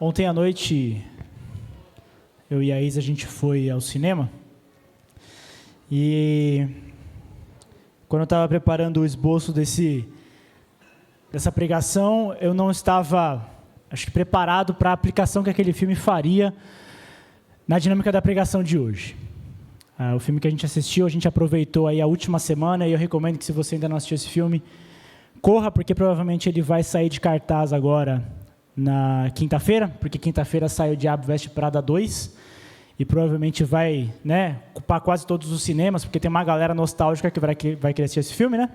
Ontem à noite, eu e a Isa, a gente foi ao cinema. E quando eu estava preparando o esboço dessa pregação, eu não estava, preparado para a aplicação que aquele filme faria na dinâmica da pregação de hoje. O filme que a gente assistiu, a gente aproveitou aí a última semana, e eu recomendo que, se você ainda não assistiu esse filme, corra, porque provavelmente ele vai sair de cartaz agora na quinta-feira, porque quinta-feira sai o Diabo Veste Prada 2, e provavelmente vai, ocupar quase todos os cinemas, porque tem uma galera nostálgica que vai querer assistir esse filme, né?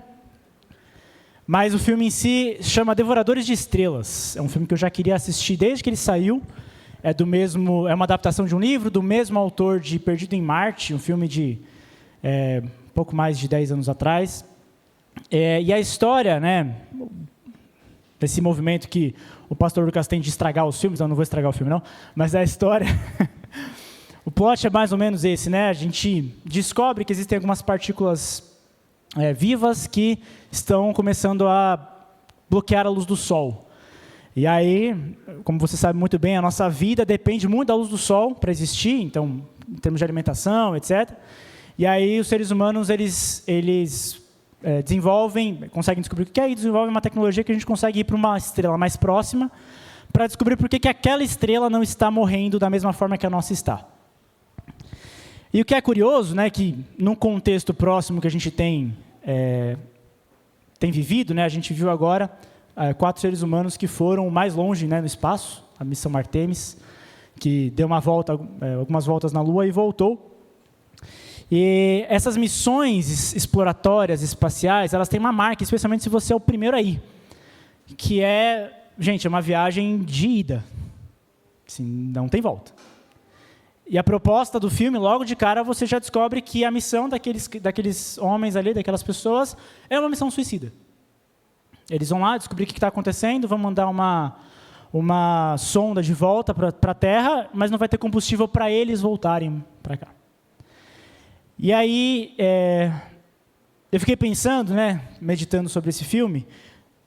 Mas o filme em si chama Devoradores de Estrelas. É um filme que eu já queria assistir desde que ele saiu. É uma adaptação de um livro do mesmo autor de Perdido em Marte, um filme de pouco mais de 10 anos atrás. E a história, desse movimento que o pastor Lucas tem de estragar os filmes, eu não vou estragar o filme não, mas a história, o plot é mais ou menos esse, A gente descobre que existem algumas partículas vivas que estão começando a bloquear a luz do Sol. E aí, como você sabe muito bem, a nossa vida depende muito da luz do Sol para existir, então, em termos de alimentação, etc. E aí os seres humanos, eles conseguem descobrir o que é, e desenvolvem uma tecnologia que a gente consegue ir para uma estrela mais próxima para descobrir por que aquela estrela não está morrendo da mesma forma que a nossa está. E o que é curioso, que num contexto próximo que a gente tem vivido, a gente viu agora 4 seres humanos que foram mais longe no espaço, a missão Artemis, que deu algumas voltas na Lua e voltou. E essas missões exploratórias espaciais, elas têm uma marca, especialmente se você é o primeiro aí, que é uma viagem de ida. Assim, não tem volta. E a proposta do filme, logo de cara, você já descobre que a missão daqueles homens ali, daquelas pessoas, é uma missão suicida. Eles vão lá descobrir o que está acontecendo, vão mandar uma sonda de volta para a Terra, mas não vai ter combustível para eles voltarem para cá. E aí, eu fiquei pensando, meditando sobre esse filme,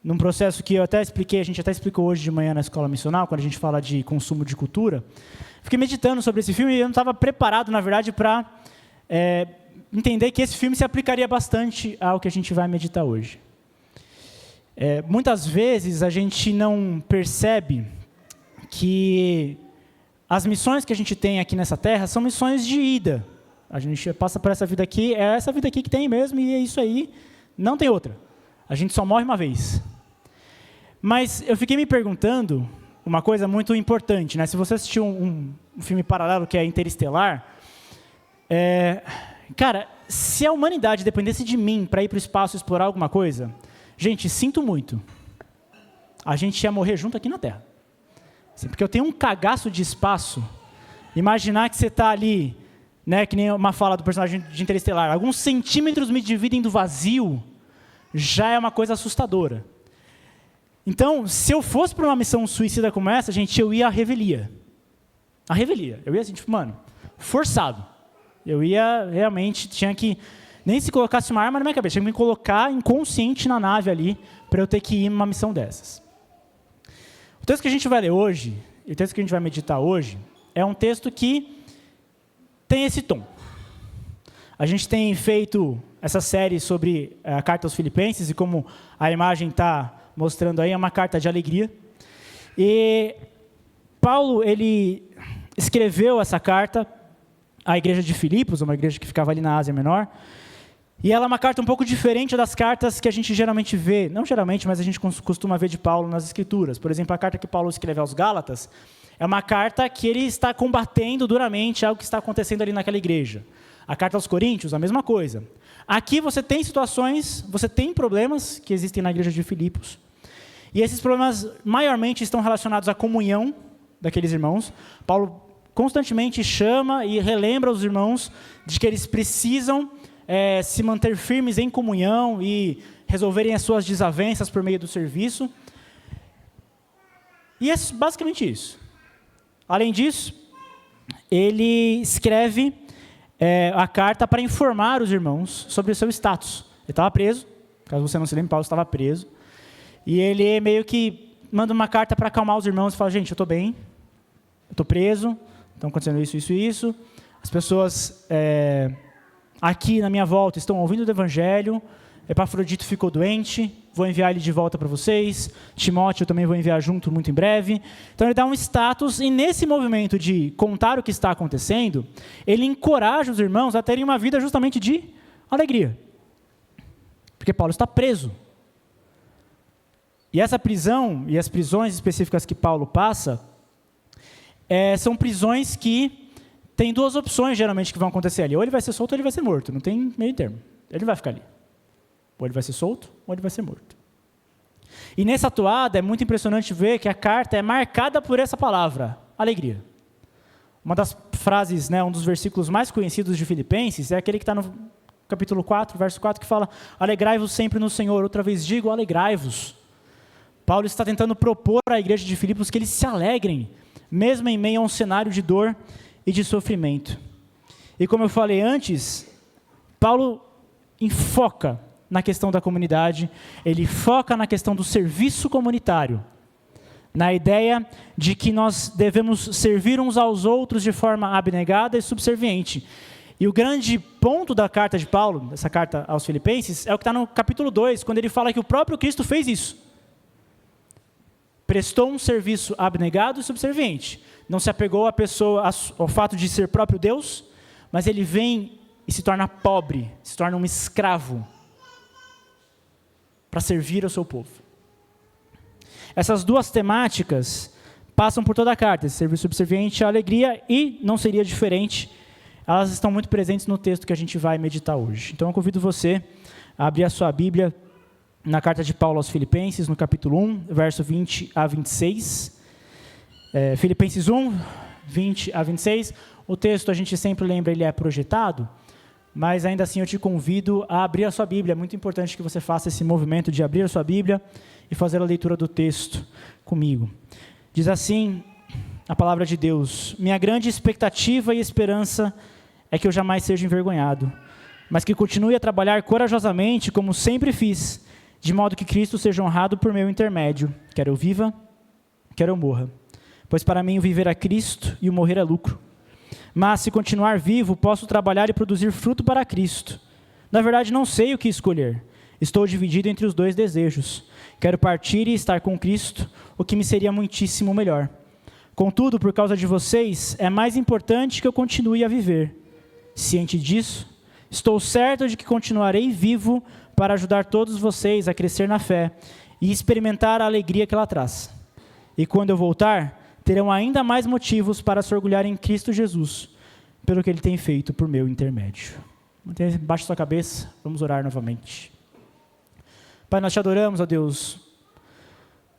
num processo que eu até expliquei, a gente até explicou hoje de manhã na escola missional, quando a gente fala de consumo de cultura. Fiquei meditando sobre esse filme e eu não estava preparado, na verdade, para entender que esse filme se aplicaria bastante ao que a gente vai meditar hoje. Muitas vezes a gente não percebe que as missões que a gente tem aqui nessa terra são missões de ida. A gente passa por essa vida aqui, é essa vida aqui que tem mesmo, e é isso aí, não tem outra. A gente só morre uma vez. Mas eu fiquei me perguntando uma coisa muito importante, Se você assistiu um filme paralelo que é Interestelar, cara, se a humanidade dependesse de mim para ir para o espaço e explorar alguma coisa, gente, sinto muito. A gente ia morrer junto aqui na Terra. Porque eu tenho um cagaço de espaço. Imaginar que você está ali, que nem uma fala do personagem de Interestelar, alguns centímetros me dividem do vazio, já é uma coisa assustadora. Então, se eu fosse para uma missão suicida como essa, gente, eu ia à revelia. A revelia. Eu ia assim, forçado. Eu ia realmente, tinha que, nem se colocasse uma arma na minha cabeça, tinha que me colocar inconsciente na nave ali, para eu ter que ir numa missão dessas. O texto que a gente vai ler hoje, e o texto que a gente vai meditar hoje, é um texto que tem esse tom. A gente tem feito essa série sobre a carta aos Filipenses, e como a imagem está mostrando aí, é uma carta de alegria. E Paulo, ele escreveu essa carta à igreja de Filipos, uma igreja que ficava ali na Ásia Menor, e ela é uma carta um pouco diferente das cartas que a gente geralmente vê, não geralmente, mas a gente costuma ver de Paulo nas Escrituras. Por exemplo, a carta que Paulo escreve aos Gálatas é uma carta que ele está combatendo duramente algo que está acontecendo ali naquela igreja. A carta aos Coríntios, a mesma coisa. Aqui você tem situações, você tem problemas que existem na igreja de Filipos, e esses problemas maiormente estão relacionados à comunhão daqueles irmãos. Paulo constantemente chama e relembra os irmãos de que eles precisam se manter firmes em comunhão e resolverem as suas desavenças por meio do serviço. E é basicamente isso. Além disso, ele escreve a carta para informar os irmãos sobre o seu status. Ele estava preso, caso você não se lembre, Paulo estava preso. E ele meio que manda uma carta para acalmar os irmãos e fala, gente, eu estou bem, eu estou preso, estão acontecendo isso, isso e isso. As pessoas aqui na minha volta estão ouvindo do Evangelho. Epafrodito ficou doente, vou enviar ele de volta para vocês. Timóteo eu também vou enviar junto muito em breve. Então ele dá um status, e nesse movimento de contar o que está acontecendo, ele encoraja os irmãos a terem uma vida justamente de alegria. Porque Paulo está preso. E essa prisão, e as prisões específicas que Paulo passa, são prisões que tem duas opções geralmente que vão acontecer ali. Ou ele vai ser solto ou ele vai ser morto. Não tem meio termo. Ele vai ficar ali. Ou ele vai ser solto, ou ele vai ser morto. E nessa toada é muito impressionante ver que a carta é marcada por essa palavra, alegria. Uma das frases, um dos versículos mais conhecidos de Filipenses, é aquele que está no capítulo 4, verso 4, que fala: alegrai-vos sempre no Senhor. Outra vez digo, alegrai-vos. Paulo está tentando propor à igreja de Filipos que eles se alegrem, mesmo em meio a um cenário de dor e de sofrimento. E como eu falei antes, Paulo enfoca na questão da comunidade, ele foca na questão do serviço comunitário, na ideia de que nós devemos servir uns aos outros de forma abnegada e subserviente. E o grande ponto da carta de Paulo, essa carta aos Filipenses, é o que está no capítulo 2, quando ele fala que o próprio Cristo fez isso. Prestou um serviço abnegado e subserviente. Não se apegou à pessoa, ao fato de ser próprio Deus, mas ele vem e se torna pobre, se torna um escravo, para servir ao seu povo. Essas duas temáticas passam por toda a carta, esse serviço subserviente, a alegria, e não seria diferente, elas estão muito presentes no texto que a gente vai meditar hoje. Então eu convido você a abrir a sua Bíblia na carta de Paulo aos Filipenses, no capítulo 1, verso 20 a 26. Filipenses 1, 20 a 26. O texto, a gente sempre lembra, ele é projetado, mas ainda assim eu te convido a abrir a sua Bíblia. É muito importante que você faça esse movimento de abrir a sua Bíblia e fazer a leitura do texto comigo. Diz assim a palavra de Deus: minha grande expectativa e esperança é que eu jamais seja envergonhado, mas que continue a trabalhar corajosamente como sempre fiz, de modo que Cristo seja honrado por meu intermédio, quer eu viva, quer eu morra. Pois para mim o viver é Cristo e o morrer é lucro. Mas se continuar vivo, posso trabalhar e produzir fruto para Cristo. Na verdade, não sei o que escolher. Estou dividido entre os dois desejos. Quero partir e estar com Cristo, o que me seria muitíssimo melhor. Contudo, por causa de vocês, é mais importante que eu continue a viver. Ciente disso, estou certo de que continuarei vivo para ajudar todos vocês a crescer na fé e experimentar a alegria que ela traz. E quando eu voltar, terão ainda mais motivos para se orgulhar em Cristo Jesus, pelo que Ele tem feito por meu intermédio. Baixe sua cabeça, vamos orar novamente. Pai, nós te adoramos, ó Deus,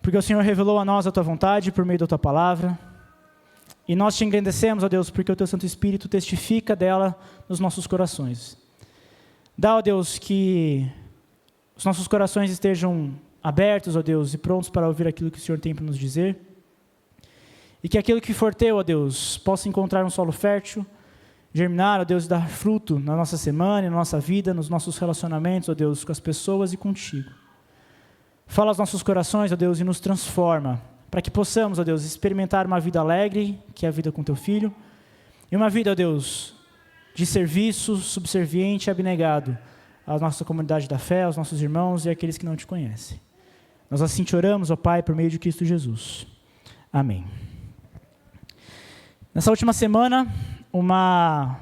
porque o Senhor revelou a nós a Tua vontade por meio da Tua palavra, e nós te engrandecemos, ó Deus, porque o Teu Santo Espírito testifica dela nos nossos corações. Dá, ó Deus, que os nossos corações estejam abertos, ó Deus, e prontos para ouvir aquilo que o Senhor tem para nos dizer. E que aquilo que for teu, ó Deus, possa encontrar um solo fértil, germinar, ó Deus, e dar fruto na nossa semana, na nossa vida, nos nossos relacionamentos, ó Deus, com as pessoas e contigo. Fala aos nossos corações, ó Deus, e nos transforma, para que possamos, ó Deus, experimentar uma vida alegre, que é a vida com teu Filho, e uma vida, ó Deus, de serviço subserviente e abnegado à nossa comunidade da fé, aos nossos irmãos e àqueles que não te conhecem. Nós assim te oramos, ó Pai, por meio de Cristo Jesus. Amém. Nessa última semana, uma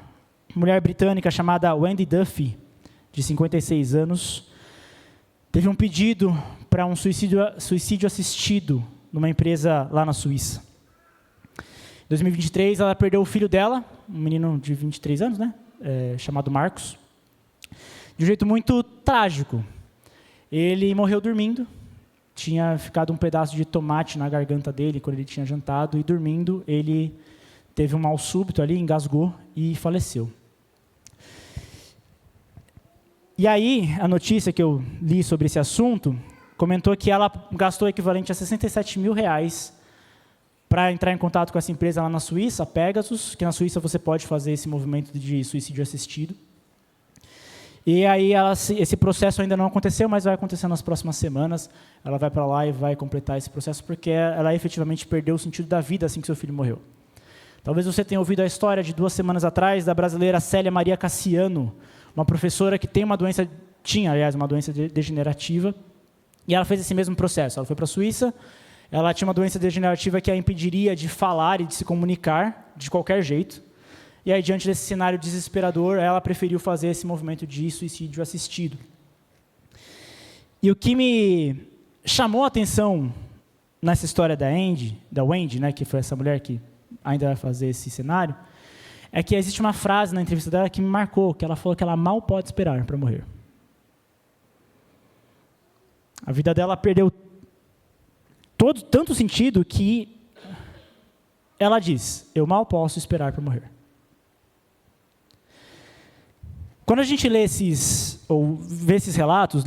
mulher britânica chamada Wendy Duffy, de 56 anos, teve um pedido para um suicídio assistido numa empresa lá na Suíça. Em 2023, ela perdeu o filho dela, um menino de 23 anos, chamado Marcos, de um jeito muito trágico. Ele morreu dormindo, tinha ficado um pedaço de tomate na garganta dele quando ele tinha jantado, e dormindo ele teve um mal súbito ali, engasgou e faleceu. E aí, a notícia que eu li sobre esse assunto, comentou que ela gastou o equivalente a R$67 mil para entrar em contato com essa empresa lá na Suíça, a Pegasus, que na Suíça você pode fazer esse movimento de suicídio assistido. E aí esse processo ainda não aconteceu, mas vai acontecer nas próximas semanas. Ela vai para lá e vai completar esse processo, porque ela efetivamente perdeu o sentido da vida assim que seu filho morreu. Talvez você tenha ouvido a história de 2 semanas atrás da brasileira Célia Maria Cassiano, uma professora que tem uma doença degenerativa, e ela fez esse mesmo processo. Ela foi para a Suíça, ela tinha uma doença degenerativa que a impediria de falar e de se comunicar de qualquer jeito. E aí, diante desse cenário desesperador, ela preferiu fazer esse movimento de suicídio assistido. E o que me chamou a atenção nessa história da Wendy, né, que foi essa mulher que ainda vai fazer esse cenário, é que existe uma frase na entrevista dela que me marcou, que ela falou que ela mal pode esperar para morrer. A vida dela perdeu tanto sentido que ela diz, eu mal posso esperar para morrer. Quando a gente lê esses relatos,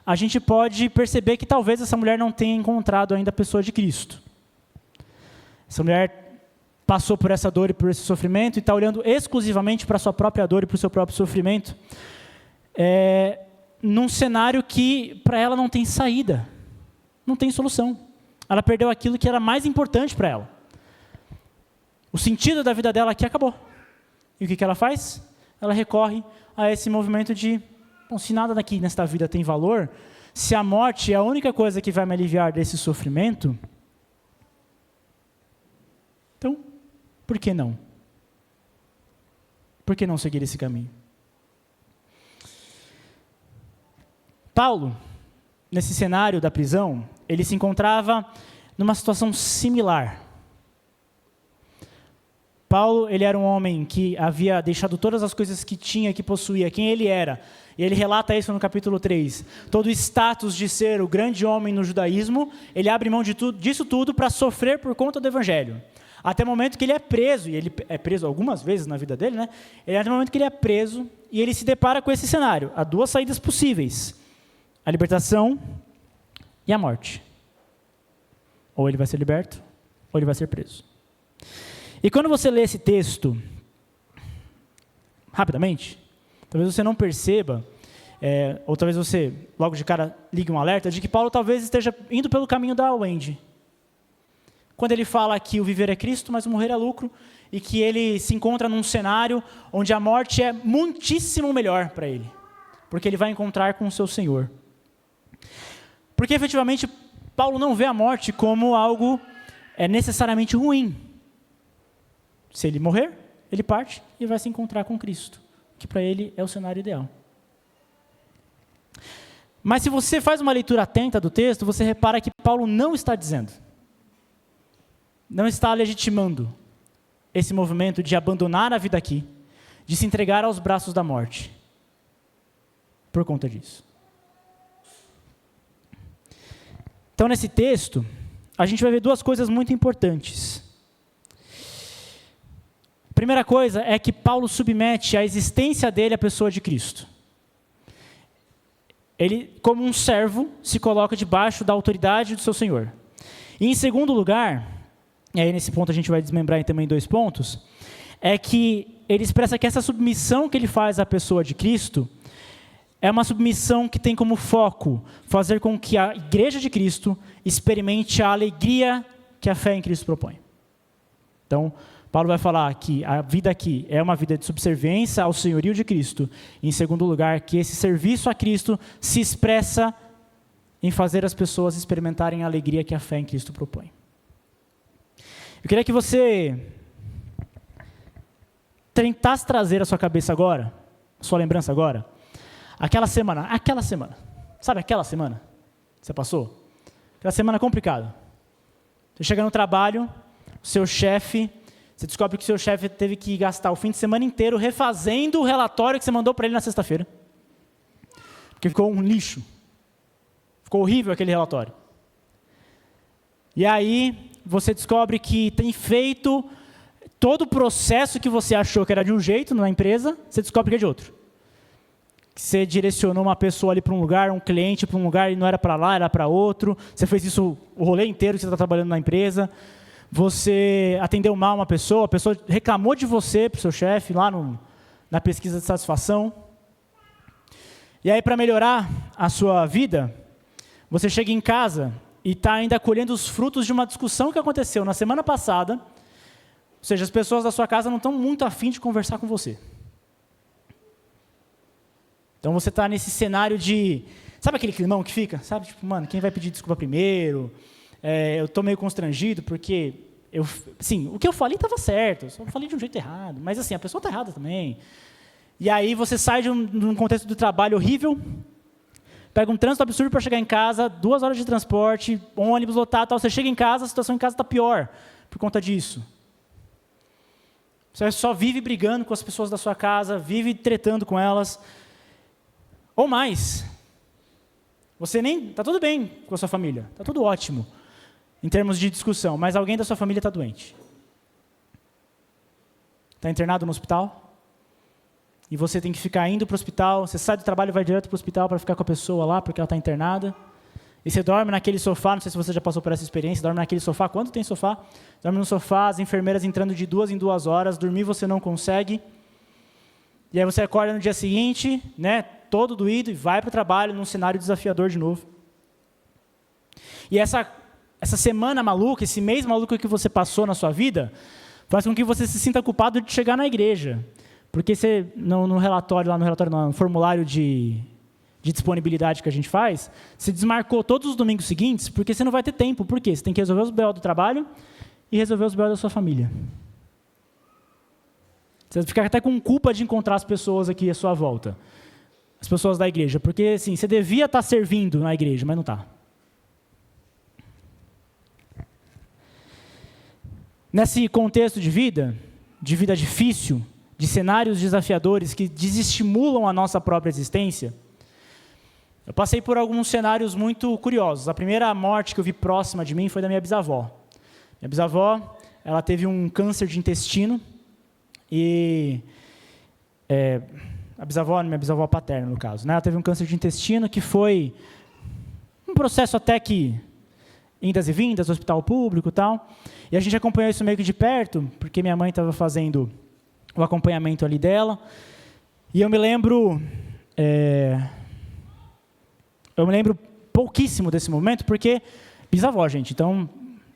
a gente pode perceber que talvez essa mulher não tenha encontrado ainda a pessoa de Cristo. Essa mulher passou por essa dor e por esse sofrimento e está olhando exclusivamente para a sua própria dor e para o seu próprio sofrimento, num cenário que para ela não tem saída, não tem solução. Ela perdeu aquilo que era mais importante para ela. O sentido da vida dela aqui acabou. E o que ela faz? Ela recorre a esse movimento de, bom, se nada daqui nesta vida tem valor, se a morte é a única coisa que vai me aliviar desse sofrimento, então, por que não? Por que não seguir esse caminho? Paulo, nesse cenário da prisão, ele se encontrava numa situação similar. Paulo, ele era um homem que havia deixado todas as coisas que tinha, que possuía, quem ele era. E ele relata isso no capítulo 3. Todo o status de ser o grande homem no judaísmo, ele abre mão disso tudo para sofrer por conta do evangelho. Até o momento que ele é preso, e ele é preso algumas vezes na vida dele, né? Até o momento que ele é preso e ele se depara com esse cenário. Há 2 saídas possíveis. A libertação e a morte. Ou ele vai ser liberto, ou ele vai ser preso. E quando você lê esse texto, rapidamente, talvez você não perceba, ou talvez você, logo de cara, ligue um alerta, de que Paulo talvez esteja indo pelo caminho da Wendy. Quando ele fala que o viver é Cristo, mas o morrer é lucro, e que ele se encontra num cenário onde a morte é muitíssimo melhor para ele, porque ele vai encontrar com o seu Senhor. Porque, efetivamente, Paulo não vê a morte como algo necessariamente ruim. Se ele morrer, ele parte e vai se encontrar com Cristo, que para ele é o cenário ideal. Mas se você faz uma leitura atenta do texto, você repara que Paulo não está dizendo, não está legitimando esse movimento de abandonar a vida aqui, de se entregar aos braços da morte, por conta disso. Então, nesse texto, a gente vai ver 2 coisas muito importantes. A primeira coisa é que Paulo submete a existência dele à pessoa de Cristo. Ele, como um servo, se coloca debaixo da autoridade do seu Senhor. E em segundo lugar, e aí nesse ponto a gente vai desmembrar em também 2 pontos, é que ele expressa que essa submissão que ele faz à pessoa de Cristo é uma submissão que tem como foco fazer com que a igreja de Cristo experimente a alegria que a fé em Cristo propõe. Então, Paulo vai falar que a vida aqui é uma vida de subserviência ao senhorio de Cristo. E, em segundo lugar, que esse serviço a Cristo se expressa em fazer as pessoas experimentarem a alegria que a fé em Cristo propõe. Eu queria que você tentasse trazer à sua cabeça agora, à sua lembrança agora, aquela semana, sabe aquela semana que você passou? Aquela semana complicada. Você chega no trabalho, o seu chefe... Você descobre que o seu chefe teve que gastar o fim de semana inteiro refazendo o relatório que você mandou para ele na sexta-feira. Porque ficou um lixo. Ficou horrível aquele relatório. E aí, você descobre que tem feito todo o processo que você achou que era de um jeito na empresa, você descobre que é de outro. Que você direcionou uma pessoa ali para um lugar, um cliente para um lugar, e não era para lá, era para outro. Você fez isso o rolê inteiro que você está trabalhando na empresa. Você atendeu mal uma pessoa, a pessoa reclamou de você para o seu chefe lá na pesquisa de satisfação. E aí, para melhorar a sua vida, você chega em casa e está ainda colhendo os frutos de uma discussão que aconteceu na semana passada, Ou seja, as pessoas da sua casa não estão muito afim de conversar com você. Então você está nesse cenário de... Sabe aquele climão que fica? Sabe, tipo, mano, quem vai pedir desculpa primeiro? Eu estou meio constrangido porque... Sim, o que eu falei estava certo, eu só falei de um jeito errado. Mas assim, a pessoa está errada também. E aí você sai de um contexto de trabalho horrível, pega um trânsito absurdo para chegar em casa, 2 horas de transporte, ônibus lotado, tal. Você chega em casa, a situação em casa está pior por conta disso. Você só vive brigando com as pessoas da sua casa, vive tretando com elas. Ou mais. Você nem... Está tudo bem com a sua família, está tudo ótimo, em termos de discussão, mas alguém da sua família está doente. Está internado no hospital, e você tem que ficar indo para o hospital, você sai do trabalho e vai direto para o hospital para ficar com a pessoa lá, porque ela está internada, e você dorme naquele sofá, não sei se você já passou por essa experiência, dorme naquele sofá, quando tem sofá? Dorme no sofá, as enfermeiras entrando de 2 em 2 horas, dormir você não consegue, e aí você acorda no dia seguinte, né, todo doído, e vai para o trabalho num cenário desafiador de novo. E essa semana maluca, esse mês maluco que você passou na sua vida, faz com que você se sinta culpado de chegar na igreja. Porque você, no formulário de disponibilidade que a gente faz, você desmarcou todos os domingos seguintes, porque você não vai ter tempo. Por quê? Você tem que resolver os BO do trabalho e resolver os BO da sua família. Você vai ficar até com culpa de encontrar as pessoas aqui à sua volta. As pessoas da igreja. Porque, assim, você devia estar servindo na igreja, mas não está. Nesse contexto de vida difícil, de cenários desafiadores que desestimulam a nossa própria existência, eu passei por alguns cenários muito curiosos. A primeira morte que eu vi próxima de mim foi da minha bisavó. Minha bisavó, ela teve um câncer de intestino e... minha bisavó paterna, no caso, né? Ela teve um câncer de intestino que foi um processo até que... indas e vindas, hospital público e tal. E a gente acompanhou isso meio que de perto, porque minha mãe estava fazendo o acompanhamento ali dela. E eu me lembro pouquíssimo desse momento, porque bisavó, gente. Então,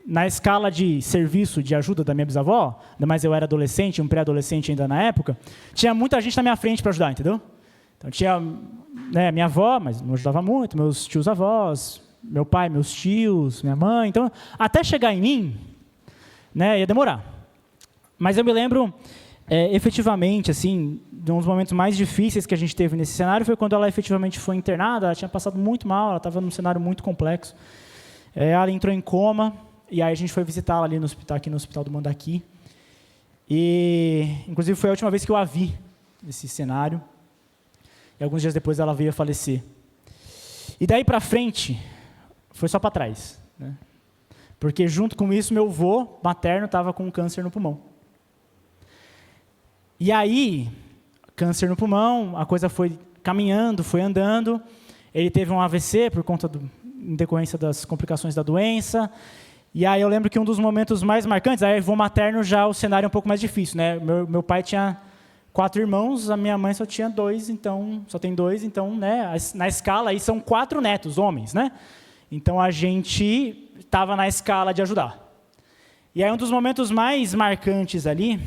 na escala de serviço, de ajuda da minha bisavó, ainda mais eu era adolescente, um pré-adolescente ainda na época, tinha muita gente na minha frente para ajudar, entendeu? Então, tinha minha avó, mas não ajudava muito, meus tios-avós, meu pai, meus tios, minha mãe. Então, até chegar em mim, né, ia demorar. Mas eu me lembro, efetivamente, assim, de um dos momentos mais difíceis que a gente teve nesse cenário foi quando ela efetivamente foi internada. Ela tinha passado muito mal, ela estava num cenário muito complexo. Ela entrou em coma, e aí a gente foi visitá-la ali no hospital, aqui no Hospital do Mandaki. E, inclusive, foi a última vez que eu a vi nesse cenário. E alguns dias depois ela veio a falecer. E daí para frente... foi só para trás, né? Porque junto com isso, meu avô materno estava com câncer no pulmão. E aí, câncer no pulmão, a coisa foi caminhando, foi andando. Ele teve um AVC em decorrência das complicações da doença. E aí eu lembro que um dos momentos mais marcantes, aí avô materno já o cenário é um pouco mais difícil, né? Meu pai tinha 4 irmãos, a minha mãe só tinha 2, então só tem 2, então, né? Na escala aí são 4 netos, homens, né? Então, a gente estava na escala de ajudar. E aí, um dos momentos mais marcantes ali,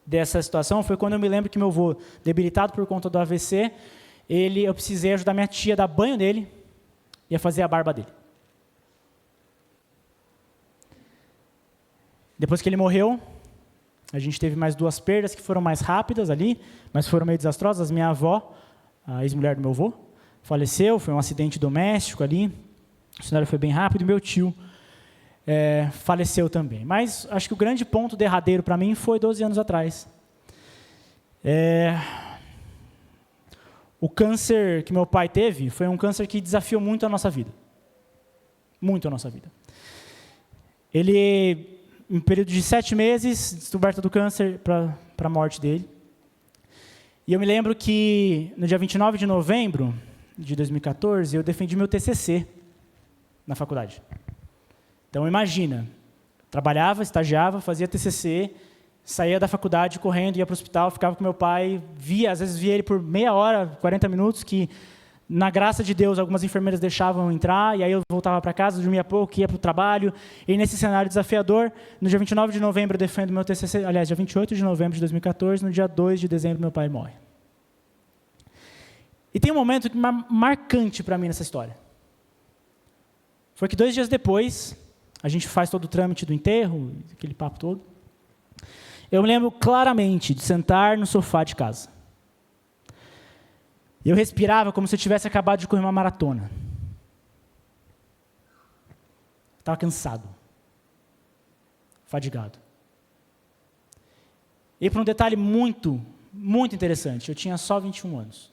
dessa situação, foi quando eu me lembro que meu avô, debilitado por conta do AVC, eu precisei ajudar minha tia a dar banho nele e a fazer a barba dele. Depois que ele morreu, a gente teve mais 2 perdas que foram mais rápidas ali, mas foram meio desastrosas. Minha avó, a ex-mulher do meu avô, faleceu, foi um acidente doméstico ali. O cenário foi bem rápido, e meu tio faleceu também. Mas acho que o grande ponto derradeiro para mim foi 12 anos atrás. O câncer que meu pai teve foi um câncer que desafiou muito a nossa vida. Muito a nossa vida. Ele, em um período de 7 meses, descoberta do câncer para a morte dele. E eu me lembro que, no dia 29 de novembro de 2014, eu defendi meu TCC na faculdade. Então, imagina, trabalhava, estagiava, fazia TCC, saía da faculdade correndo, ia para o hospital, ficava com meu pai, às vezes via ele por meia hora, 40 minutos, que Na graça de Deus, algumas enfermeiras deixavam eu entrar, e aí eu voltava para casa, dormia pouco, ia para o trabalho, e nesse cenário desafiador, no dia 29 de novembro eu defendo meu TCC, aliás, dia 28 de novembro de 2014, no dia 2 de dezembro meu pai morre. E tem um momento marcante para mim nessa história. Foi que 2 dias depois, a gente faz todo o trâmite do enterro, aquele papo todo, eu me lembro claramente de sentar no sofá de casa. Eu respirava como se eu tivesse acabado de correr uma maratona. Estava cansado. Fadigado. E para um detalhe muito, muito interessante, eu tinha só 21 anos.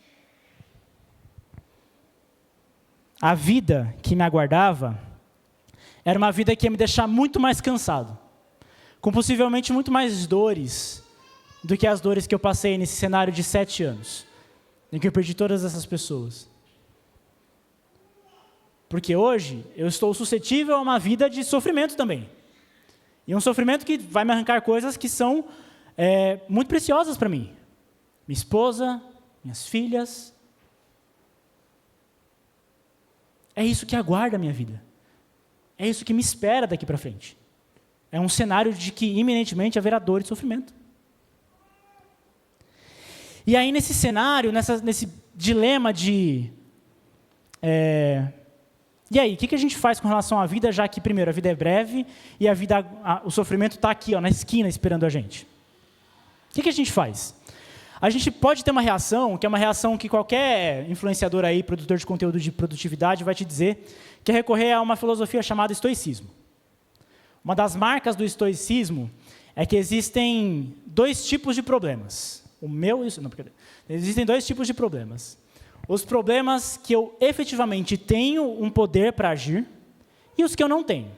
A vida que me aguardava era uma vida que ia me deixar muito mais cansado, com possivelmente muito mais dores do que as dores que eu passei nesse cenário de 7 anos. Em que eu perdi todas essas pessoas. Porque hoje eu estou suscetível a uma vida de sofrimento também. E um sofrimento que vai me arrancar coisas que são muito preciosas para mim. Minha esposa, minhas filhas. É isso que aguarda a minha vida. É isso que me espera daqui para frente. É um cenário de que iminentemente haverá dor e sofrimento. E aí, nesse cenário, nesse dilema de... E aí, o que a gente faz com relação à vida, já que, primeiro, a vida é breve e o sofrimento está aqui, ó, na esquina, esperando a gente? O que a gente faz? A gente pode ter uma reação, que é uma reação que qualquer influenciador aí, produtor de conteúdo de produtividade, vai te dizer, que é recorrer a uma filosofia chamada estoicismo. Uma das marcas do estoicismo é que existem 2 tipos de problemas. Existem 2 tipos de problemas. Os problemas que eu efetivamente tenho um poder para agir e os que eu não tenho.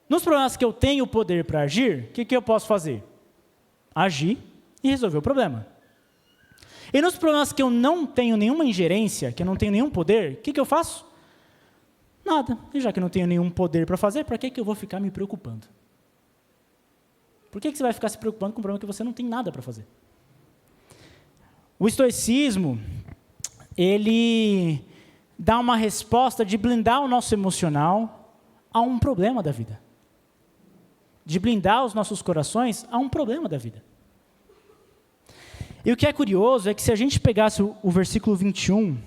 Nos problemas que eu tenho o poder para agir, o que eu posso fazer? Agir e resolver o problema. E nos problemas que eu não tenho nenhuma ingerência, que eu não tenho nenhum poder, o que eu faço? Nada. E já que eu não tenho nenhum poder para fazer, para que eu vou ficar me preocupando? Por que você vai ficar se preocupando com um problema que você não tem nada para fazer? O estoicismo, ele dá uma resposta de blindar o nosso emocional a um problema da vida. De blindar os nossos corações a um problema da vida. E o que é curioso é que se a gente pegasse o versículo 21,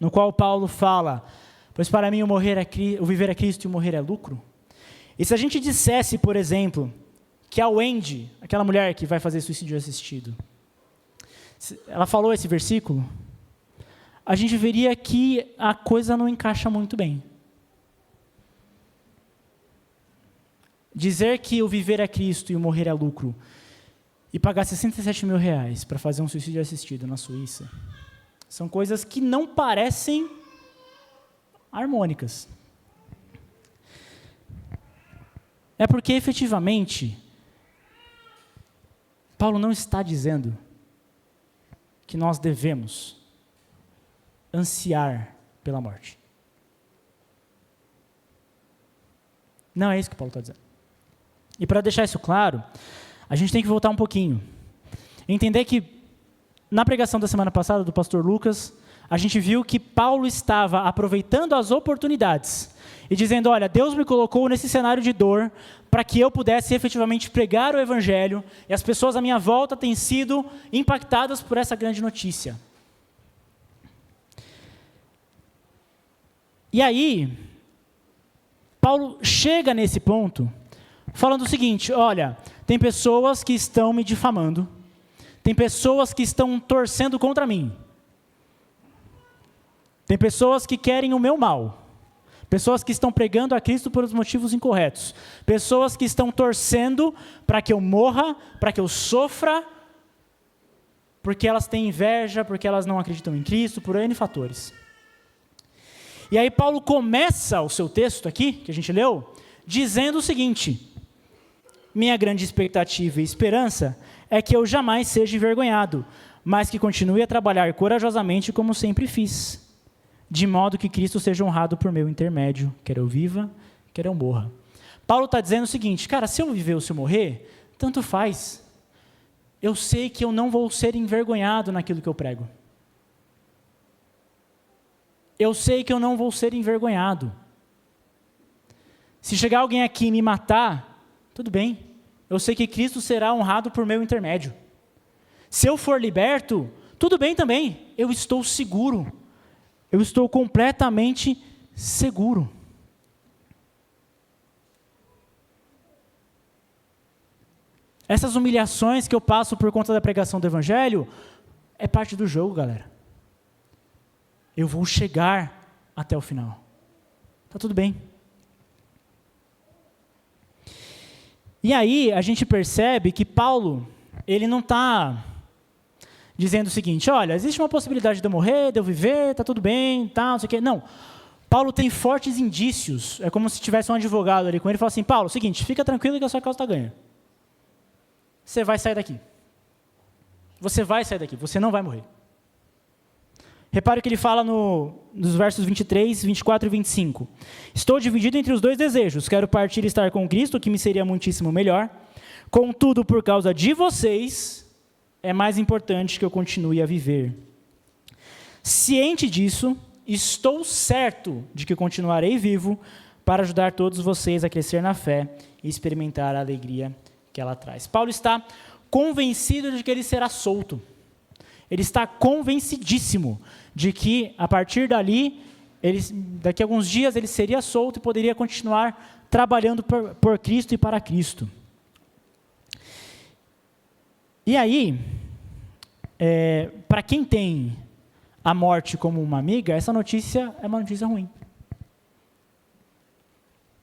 no qual Paulo fala, pois para mim o viver é Cristo e o morrer é lucro, e se a gente dissesse, por exemplo, que a Wendy, aquela mulher que vai fazer suicídio assistido, ela falou esse versículo, a gente veria que a coisa não encaixa muito bem. Dizer que o viver é Cristo e o morrer é lucro, e pagar 67 mil reais para fazer um suicídio assistido na Suíça, são coisas que não parecem harmônicas. É porque, efetivamente, Paulo não está dizendo que nós devemos ansiar pela morte. Não é isso que Paulo está dizendo. E para deixar isso claro, a gente tem que voltar um pouquinho. Entender que, na pregação da semana passada do pastor Lucas, a gente viu que Paulo estava aproveitando as oportunidades e dizendo, olha, Deus me colocou nesse cenário de dor para que eu pudesse efetivamente pregar o evangelho e as pessoas à minha volta têm sido impactadas por essa grande notícia. E aí, Paulo chega nesse ponto falando o seguinte, olha, tem pessoas que estão me difamando, tem pessoas que estão torcendo contra mim, tem pessoas que querem o meu mal, pessoas que estão pregando a Cristo por os motivos incorretos, pessoas que estão torcendo para que eu morra, para que eu sofra, porque elas têm inveja, porque elas não acreditam em Cristo, por N fatores. E aí Paulo começa o seu texto aqui, que a gente leu, dizendo o seguinte, minha grande expectativa e esperança é que eu jamais seja envergonhado, mas que continue a trabalhar corajosamente como sempre fiz, de modo que Cristo seja honrado por meu intermédio, quer eu viva, quer eu morra. Paulo está dizendo o seguinte, cara, se eu viver ou se eu morrer, tanto faz. Eu sei que eu não vou ser envergonhado naquilo que eu prego. eu sei que eu não vou ser envergonhado. Se chegar alguém aqui e me matar, tudo bem. Eu sei que Cristo será honrado por meu intermédio. Se eu for liberto, tudo bem também. Eu estou seguro. Eu estou completamente seguro. Essas humilhações que eu passo por conta da pregação do Evangelho é parte do jogo, galera. Eu vou chegar até o final. Tá tudo bem. E aí a gente percebe que Paulo, ele não está dizendo o seguinte: olha, existe uma possibilidade de eu morrer, de eu viver, tá tudo bem, tá, não sei o quê. Não. Paulo tem fortes indícios. É como se tivesse um advogado ali com ele e fala assim: Paulo, seguinte, fica tranquilo que a sua causa está ganha. Você vai sair daqui. Você vai sair daqui, você não vai morrer. Repare que ele fala nos versos 23, 24 e 25. Estou dividido entre os dois desejos. Quero partir e estar com Cristo, que me seria muitíssimo melhor. Contudo, por causa de vocês, é mais importante que eu continue a viver. Ciente disso, estou certo de que continuarei vivo para ajudar todos vocês a crescer na fé e experimentar a alegria que ela traz. Paulo está convencido de que ele será solto. Ele está convencidíssimo de que, a partir dali, daqui a alguns dias, ele seria solto e poderia continuar trabalhando por Cristo e para Cristo. E aí, para quem tem a morte como uma amiga, essa notícia é uma notícia ruim.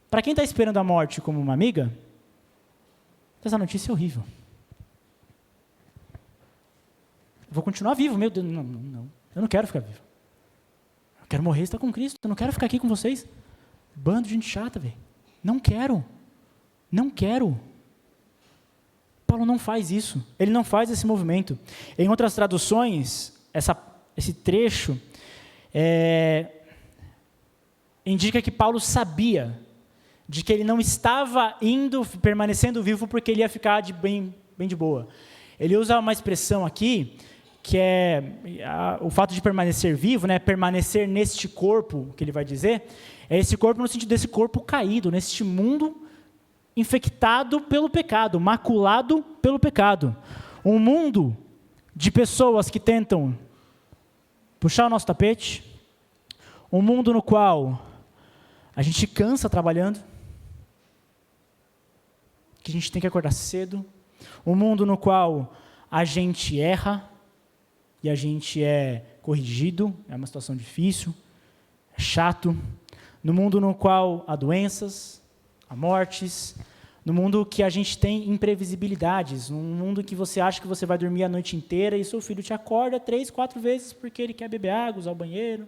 Para quem está esperando a morte como uma amiga, essa notícia é horrível. Vou continuar vivo, meu Deus, não, eu não quero ficar vivo. Eu quero morrer e estar com Cristo, eu não quero ficar aqui com vocês. Bando de gente chata, velho. Não quero. Paulo não faz isso, ele não faz esse movimento. Em outras traduções, esse trecho indica que Paulo sabia de que ele não estava permanecendo vivo porque ele ia ficar bem de boa. Ele usa uma expressão aqui, que é o fato de permanecer vivo, né, permanecer neste corpo, que ele vai dizer, é esse corpo no sentido desse corpo caído, neste mundo infectado pelo pecado, maculado pelo pecado. Um mundo de pessoas que tentam puxar o nosso tapete, um mundo no qual a gente cansa trabalhando, que a gente tem que acordar cedo, um mundo no qual a gente erra e a gente é corrigido, é uma situação difícil, é chato, no mundo no qual há doenças, há mortes, no mundo que a gente tem imprevisibilidades, num mundo que você acha que você vai dormir a noite inteira e seu filho te acorda 3, 4 vezes porque ele quer beber água, usar o banheiro.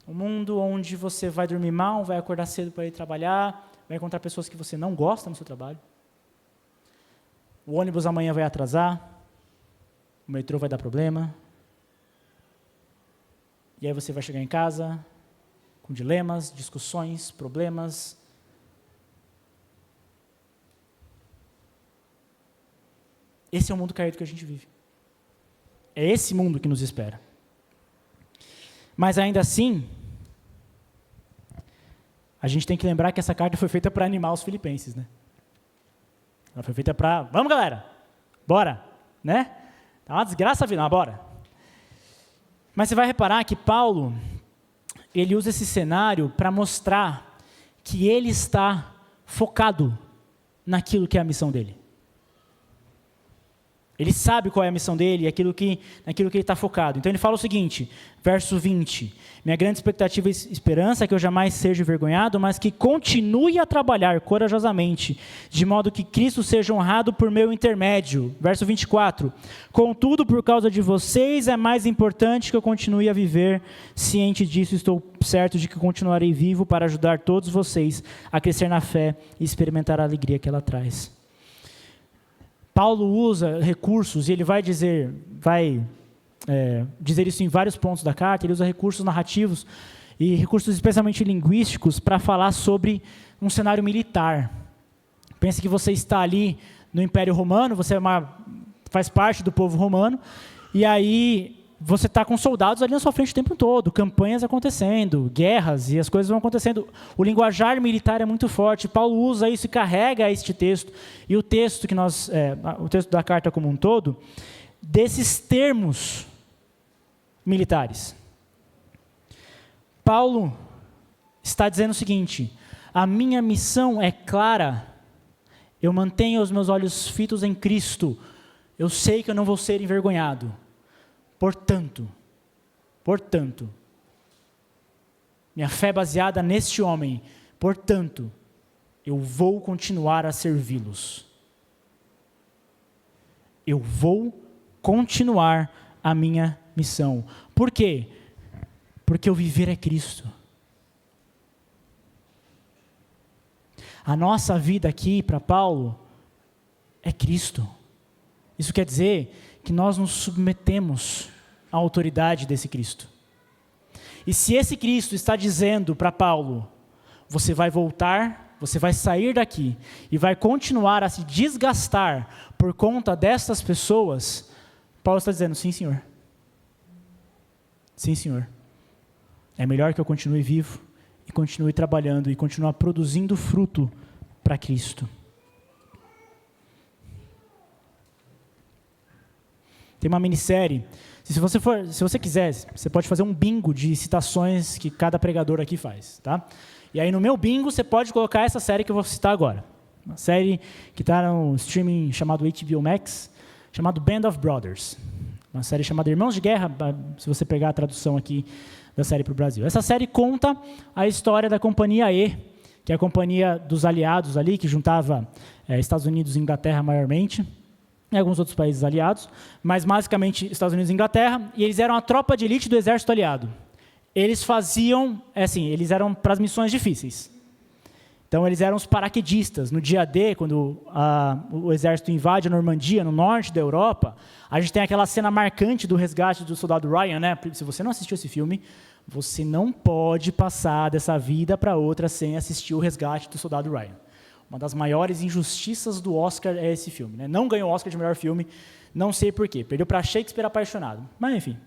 Um mundo onde você vai dormir mal, vai acordar cedo para ir trabalhar, vai encontrar pessoas que você não gosta no seu trabalho. O ônibus amanhã vai atrasar, o metrô vai dar problema, e aí você vai chegar em casa com dilemas, discussões, problemas. Esse é o mundo caído que a gente vive. É esse mundo que nos espera. Mas ainda assim, a gente tem que lembrar que essa carta foi feita para animar os filipenses, né? Ela foi feita para, vamos galera, bora, né? Tá uma desgraça a vida, bora. Mas você vai reparar que Paulo, ele usa esse cenário para mostrar que ele está focado naquilo que é a missão dele. Ele sabe qual é a missão dele, naquilo que ele está focado. Então ele fala o seguinte, verso 20, minha grande expectativa e esperança é que eu jamais seja envergonhado, mas que continue a trabalhar corajosamente, de modo que Cristo seja honrado por meu intermédio. Verso 24, contudo, por causa de vocês, é mais importante que eu continue a viver. Ciente disso, estou certo de que continuarei vivo para ajudar todos vocês a crescer na fé e experimentar a alegria que ela traz. Paulo usa recursos, e ele vai dizer isso em vários pontos da carta. Ele usa recursos narrativos e recursos especialmente linguísticos para falar sobre um cenário militar. Pense que você está ali no Império Romano, você faz parte do povo romano, e aí você está com soldados ali na sua frente o tempo todo, campanhas acontecendo, guerras, e as coisas vão acontecendo. O linguajar militar é muito forte. Paulo usa isso e carrega este texto. E o texto o texto da carta como um todo, desses termos militares. Paulo está dizendo o seguinte: a minha missão é clara, eu mantenho os meus olhos fitos em Cristo, eu sei que eu não vou ser envergonhado. Portanto, minha fé é baseada neste homem, portanto, eu vou continuar a servi-los. Eu vou continuar a minha missão. Por quê? Porque o viver é Cristo. A nossa vida aqui, para Paulo, é Cristo. Isso quer dizer que nós nos submetemos à autoridade desse Cristo. E se esse Cristo está dizendo para Paulo, você vai voltar, você vai sair daqui e vai continuar a se desgastar por conta dessas pessoas, Paulo está dizendo, sim, Senhor. Sim, Senhor. É melhor que eu continue vivo e continue trabalhando e continue produzindo fruto para Cristo. Tem uma minissérie, se você quiser, você pode fazer um bingo de citações que cada pregador aqui faz, tá? E aí no meu bingo você pode colocar essa série que eu vou citar agora. Uma série que está no streaming chamado HBO Max, chamado Band of Brothers. Uma série chamada Irmãos de Guerra, se você pegar a tradução aqui da série para o Brasil. Essa série conta a história da Companhia E, que é a companhia dos aliados ali, que juntava Estados Unidos e Inglaterra maiormente, e alguns outros países aliados, mas basicamente Estados Unidos e Inglaterra, e eles eram a tropa de elite do exército aliado. Eles faziam, eles eram para as missões difíceis. Então, eles eram os paraquedistas. No dia D, quando o exército invade a Normandia, no norte da Europa, a gente tem aquela cena marcante do resgate do soldado Ryan, né? Se você não assistiu esse filme, você não pode passar dessa vida para outra sem assistir o resgate do soldado Ryan. Uma das maiores injustiças do Oscar é esse filme, né? Não ganhou o Oscar de melhor filme, não sei porquê. Perdeu para Shakespeare Apaixonado. Mas, enfim.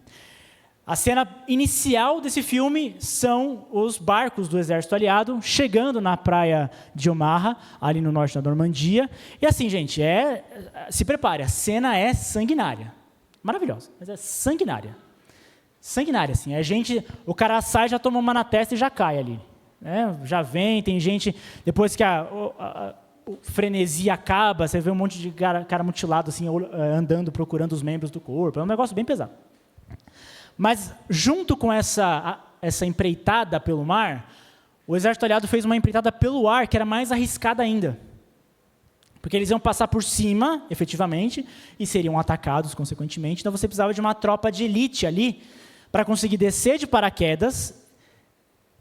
A cena inicial desse filme são os barcos do exército aliado chegando na praia de Omaha, ali no norte da Normandia. E assim, gente, se prepare, a cena é sanguinária. Maravilhosa, mas é sanguinária. Sanguinária, assim. O cara sai, já toma uma na testa e já cai ali. Já vem, tem gente, depois que o frenesi acaba, você vê um monte de cara mutilado, assim, andando, procurando os membros do corpo. É um negócio bem pesado. Mas, junto com essa empreitada pelo mar, o exército aliado fez uma empreitada pelo ar, que era mais arriscada ainda. Porque eles iam passar por cima, efetivamente, e seriam atacados, consequentemente. Então, você precisava de uma tropa de elite ali, para conseguir descer de paraquedas,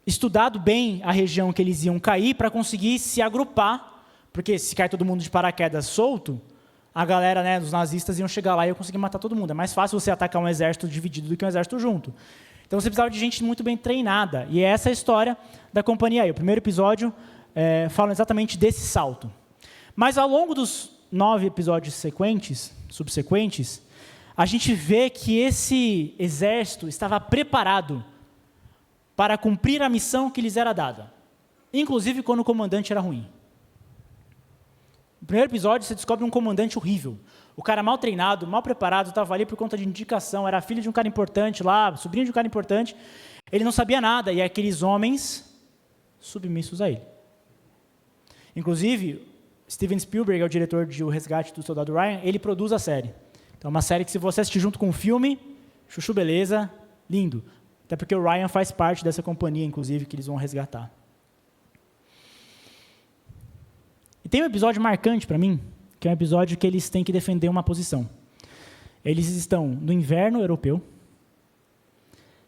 estudado bem a região que eles iam cair, para conseguir se agrupar, porque se cai todo mundo de paraquedas solto, a galera, né, dos nazistas iam chegar lá e iam conseguir matar todo mundo. É mais fácil você atacar um exército dividido do que um exército junto. Então você precisava de gente muito bem treinada. E essa é a história da Companhia E. O primeiro episódio fala exatamente desse salto. Mas ao longo dos 9 episódios subsequentes, a gente vê que esse exército estava preparado para cumprir a missão que lhes era dada. Inclusive quando o comandante era ruim. No primeiro episódio, você descobre um comandante horrível. O cara mal treinado, mal preparado, estava ali por conta de indicação, era filho de um cara importante lá, sobrinho de um cara importante. Ele não sabia nada, e aqueles homens submissos a ele. Inclusive, Steven Spielberg é o diretor de O Resgate do Soldado Ryan, ele produz a série. Então, é uma série que, se você assistir junto com o filme, chuchu beleza, lindo. Até porque o Ryan faz parte dessa companhia, inclusive, que eles vão resgatar. E tem um episódio marcante para mim, que é um episódio que eles têm que defender uma posição. Eles estão no inverno europeu,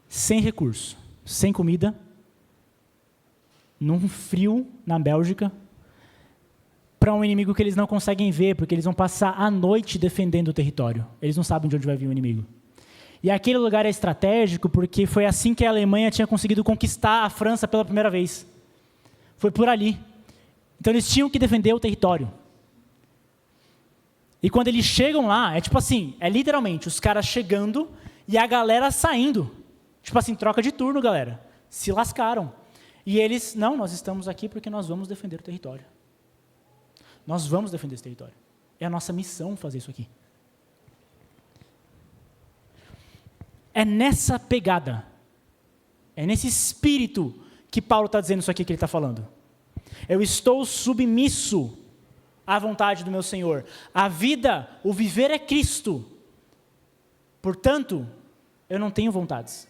sem recurso, sem comida, num frio na Bélgica, para um inimigo que eles não conseguem ver, porque eles vão passar a noite defendendo o território. Eles não sabem de onde vai vir o inimigo. E aquele lugar é estratégico porque foi assim que a Alemanha tinha conseguido conquistar a França pela primeira vez. Foi por ali. Então eles tinham que defender o território. E quando eles chegam lá, é tipo assim, é literalmente os caras chegando E a galera saindo. Tipo assim, troca de turno, galera. Se lascaram. E eles, não, nós estamos aqui porque nós vamos defender o território. Nós vamos defender esse território. É a nossa missão fazer isso aqui. É nessa pegada, é nesse espírito que Paulo está dizendo isso aqui que ele está falando. Eu estou submisso à vontade do meu Senhor. A vida, o viver é Cristo. Portanto, eu não tenho vontades.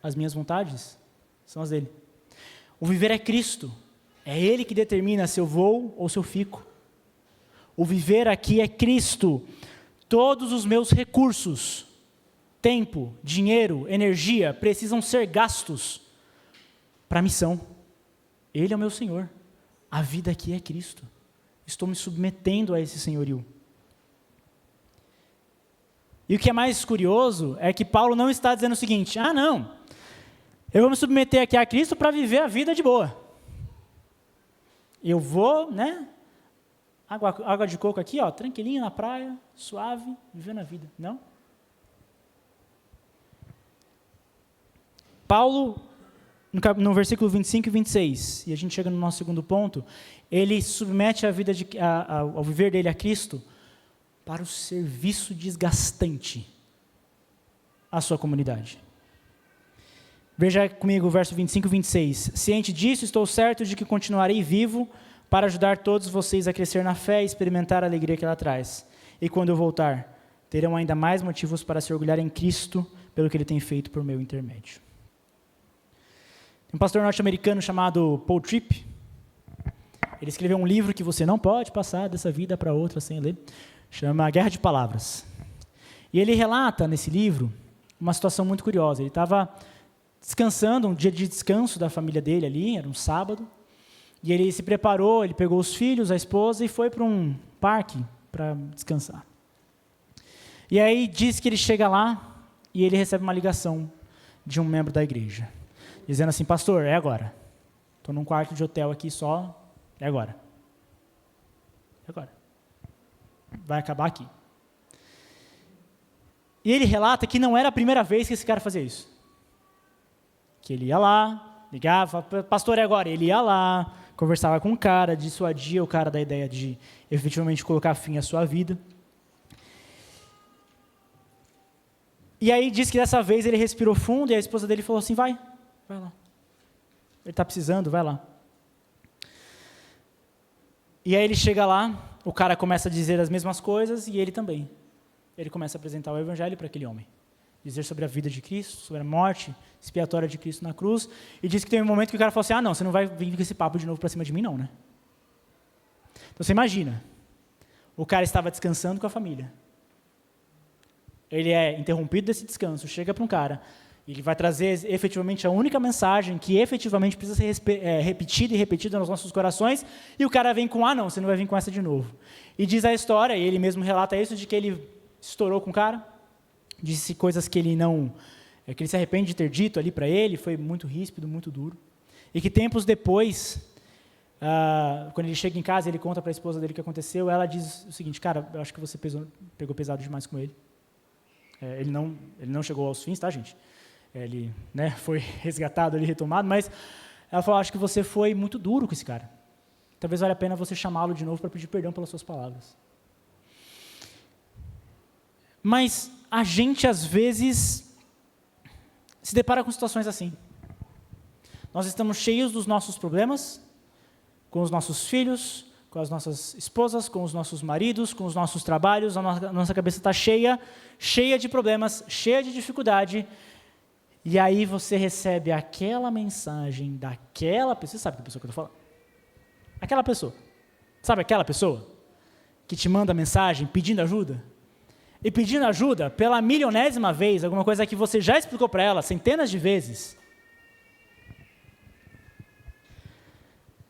As minhas vontades são as dele. O viver é Cristo. É Ele que determina se eu vou ou se eu fico. O viver aqui é Cristo. Todos os meus recursos, tempo, dinheiro, energia, precisam ser gastos para a missão. Ele é o meu Senhor. A vida aqui é Cristo. Estou me submetendo a esse senhorio. E o que é mais curioso é que Paulo não está dizendo o seguinte: ah, não, eu vou me submeter aqui a Cristo para viver a vida de boa. Eu vou, água de coco aqui, ó, tranquilinho na praia, suave, vivendo a vida. Não. Paulo, no versículo 25 e 26, e a gente chega no nosso segundo ponto, ele submete a vida ao viver dele a Cristo para o serviço desgastante à sua comunidade. Veja comigo o verso 25 e 26. Ciente disso, estou certo de que continuarei vivo para ajudar todos vocês a crescer na fé e experimentar a alegria que ela traz. E quando eu voltar, terão ainda mais motivos para se orgulhar em Cristo pelo que Ele tem feito por meu intermédio. Tem um pastor norte-americano chamado Paul Tripp. Ele escreveu um livro que você não pode passar dessa vida para outra sem ler. Chama Guerra de Palavras. E ele relata nesse livro uma situação muito curiosa. Ele estava descansando, um dia de descanso da família dele ali, era um sábado, e ele se preparou, ele pegou os filhos, a esposa, e foi para um parque para descansar. E aí diz que ele chega lá, e ele recebe uma ligação de um membro da igreja, dizendo assim: pastor, é agora, estou num quarto de hotel aqui só, é agora. É agora. Vai acabar aqui. E ele relata que não era a primeira vez que esse cara fazia isso. Que ele ia lá, ligava, pastor, é agora. Ele ia lá, conversava com o cara, dissuadia o cara da ideia de efetivamente colocar fim à sua vida. E aí diz que dessa vez ele respirou fundo e a esposa dele falou assim: vai lá. Ele está precisando, vai lá. E aí ele chega lá, o cara começa a dizer as mesmas coisas e ele também. Ele começa a apresentar o evangelho para aquele homem. Dizer sobre a vida de Cristo, sobre a morte expiatória de Cristo na cruz. E diz que tem um momento que o cara falou assim: ah, não, você não vai vir com esse papo de novo para cima de mim não, né? Então você imagina, o cara estava descansando com a família. Ele é interrompido desse descanso, chega para um cara, ele vai trazer efetivamente a única mensagem que efetivamente precisa ser repetida e repetida nos nossos corações, e o cara vem com: ah, não, você não vai vir com essa de novo. E diz a história, e ele mesmo relata isso, de que ele estourou com o cara, disse coisas que ele não, que ele se arrepende de ter dito ali para ele, foi muito ríspido, muito duro. E que tempos depois, quando ele chega em casa, ele conta para a esposa dele o que aconteceu, ela diz o seguinte: cara, eu acho que você pegou pesado demais com ele. Ele não chegou aos fins, tá, gente? Ele foi resgatado ali, retomado, mas ela falou: acho que você foi muito duro com esse cara. Talvez valha a pena você chamá-lo de novo para pedir perdão pelas suas palavras. Mas a gente, às vezes, se depara com situações assim. Nós estamos cheios dos nossos problemas, com os nossos filhos, com as nossas esposas, com os nossos maridos, com os nossos trabalhos, a nossa cabeça está cheia de problemas, cheia de dificuldade, e aí você recebe aquela mensagem daquela pessoa, você sabe que pessoa que eu estou falando? Aquela pessoa, sabe aquela pessoa que te manda mensagem pedindo ajuda? E pedindo ajuda pela milionésima vez, alguma coisa que você já explicou para ela centenas de vezes.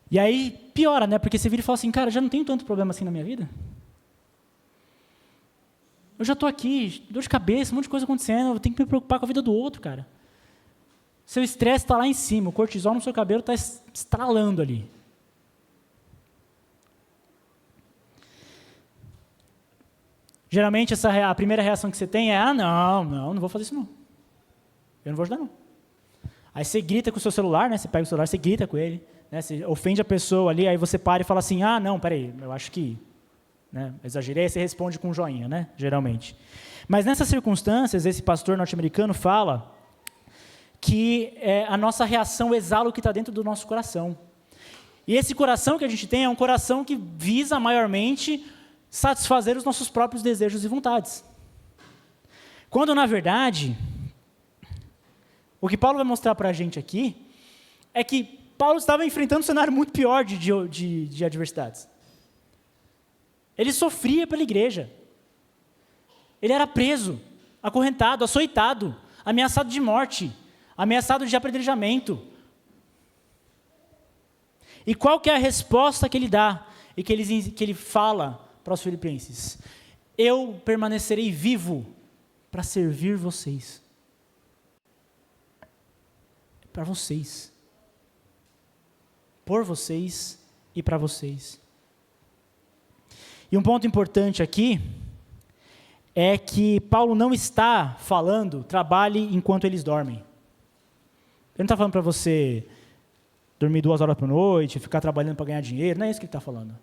E aí piora, né? Porque você vira e fala assim: cara, já não tenho tanto problema assim na minha vida. Eu já estou aqui, dor de cabeça, um monte de coisa acontecendo, eu tenho que me preocupar com a vida do outro, cara. Seu estresse está lá em cima, o cortisol no seu cabelo está estralando ali. Geralmente a primeira reação que você tem é, não vou fazer isso não. Eu não vou ajudar não. Aí você grita com o seu celular, né? Você pega o celular, você grita com ele, né? Você ofende a pessoa ali, aí você para e fala assim, não, peraí, eu acho que, né, exagerei, aí você responde com um joinha, né? Geralmente. Mas nessas circunstâncias, esse pastor norte-americano fala que a nossa reação exala o que está dentro do nosso coração. E esse coração que a gente tem é um coração que visa maiormente satisfazer os nossos próprios desejos e vontades. Quando, na verdade, o que Paulo vai mostrar para a gente aqui é que Paulo estava enfrentando um cenário muito pior de adversidades. Ele sofria pela igreja. Ele era preso, acorrentado, açoitado, ameaçado de morte, ameaçado de apedrejamento. E qual que é a resposta que ele dá e que ele fala para os filipenses? Eu permanecerei vivo para servir vocês. Para vocês. Por vocês e para vocês. E um ponto importante aqui é que Paulo não está falando, trabalhe enquanto eles dormem. Ele não está falando para você dormir 2 horas por noite, ficar trabalhando para ganhar dinheiro, não é isso que ele está falando.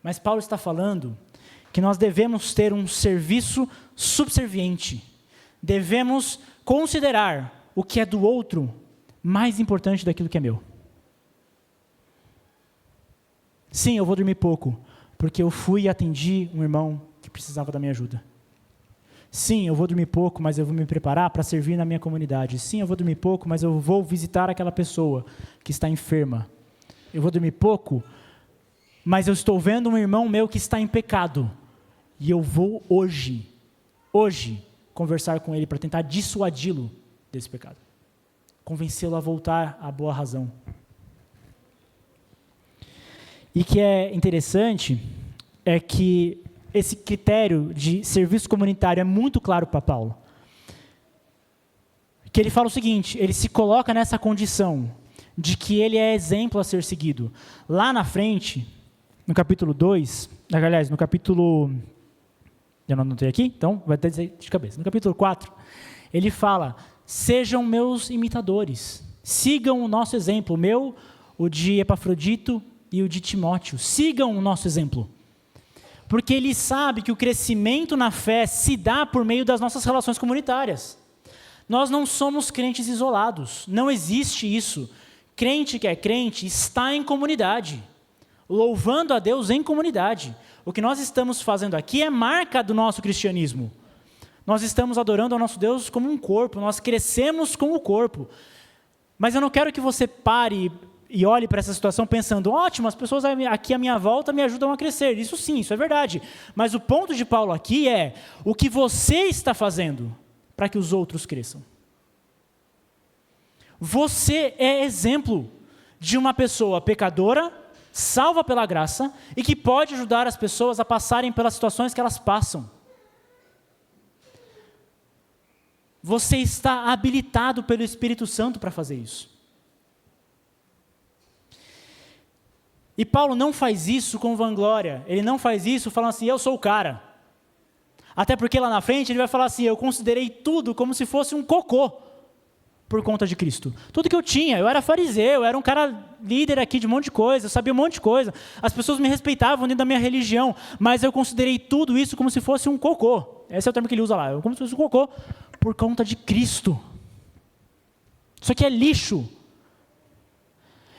Mas Paulo está falando que nós devemos ter um serviço subserviente. Devemos considerar o que é do outro mais importante daquilo que é meu. Sim, eu vou dormir pouco, porque eu fui e atendi um irmão que precisava da minha ajuda. Sim, eu vou dormir pouco, mas eu vou me preparar para servir na minha comunidade. Sim, eu vou dormir pouco, mas eu vou visitar aquela pessoa que está enferma. Eu vou dormir pouco, mas eu estou vendo um irmão meu que está em pecado. E eu vou hoje, conversar com ele para tentar dissuadi-lo desse pecado. Convencê-lo a voltar à boa razão. E que é interessante é que esse critério de serviço comunitário é muito claro para Paulo. Que ele fala o seguinte, ele se coloca nessa condição de que ele é exemplo a ser seguido. Lá na frente, no capítulo 2, aliás, no capítulo... Eu não anotei aqui, então vai ter de cabeça. No capítulo 4, ele fala, sejam meus imitadores, sigam o nosso exemplo, o de Epafrodito e o de Timóteo, sigam o nosso exemplo. Porque ele sabe que o crescimento na fé se dá por meio das nossas relações comunitárias. Nós não somos crentes isolados, não existe isso. Crente que é crente está em comunidade, louvando a Deus em comunidade. O que nós estamos fazendo aqui é marca do nosso cristianismo. Nós estamos adorando ao nosso Deus como um corpo, nós crescemos com o corpo. Mas eu não quero que você pare e olhe para essa situação pensando, ótimo, as pessoas aqui à minha volta me ajudam a crescer. Isso sim, isso é verdade. Mas o ponto de Paulo aqui é o que você está fazendo para que os outros cresçam. Você é exemplo de uma pessoa pecadora, salva pela graça e que pode ajudar as pessoas a passarem pelas situações que elas passam. Você está habilitado pelo Espírito Santo para fazer isso. E Paulo não faz isso com vanglória, ele não faz isso falando assim, eu sou o cara. Até porque lá na frente ele vai falar assim, eu considerei tudo como se fosse um cocô por conta de Cristo. Tudo que eu tinha, eu era fariseu, eu era um cara líder aqui de um monte de coisa, eu sabia um monte de coisa, as pessoas me respeitavam dentro da minha religião, mas eu considerei tudo isso como se fosse um cocô. Esse é o termo que ele usa lá, como se fosse um cocô por conta de Cristo. Isso aqui é lixo.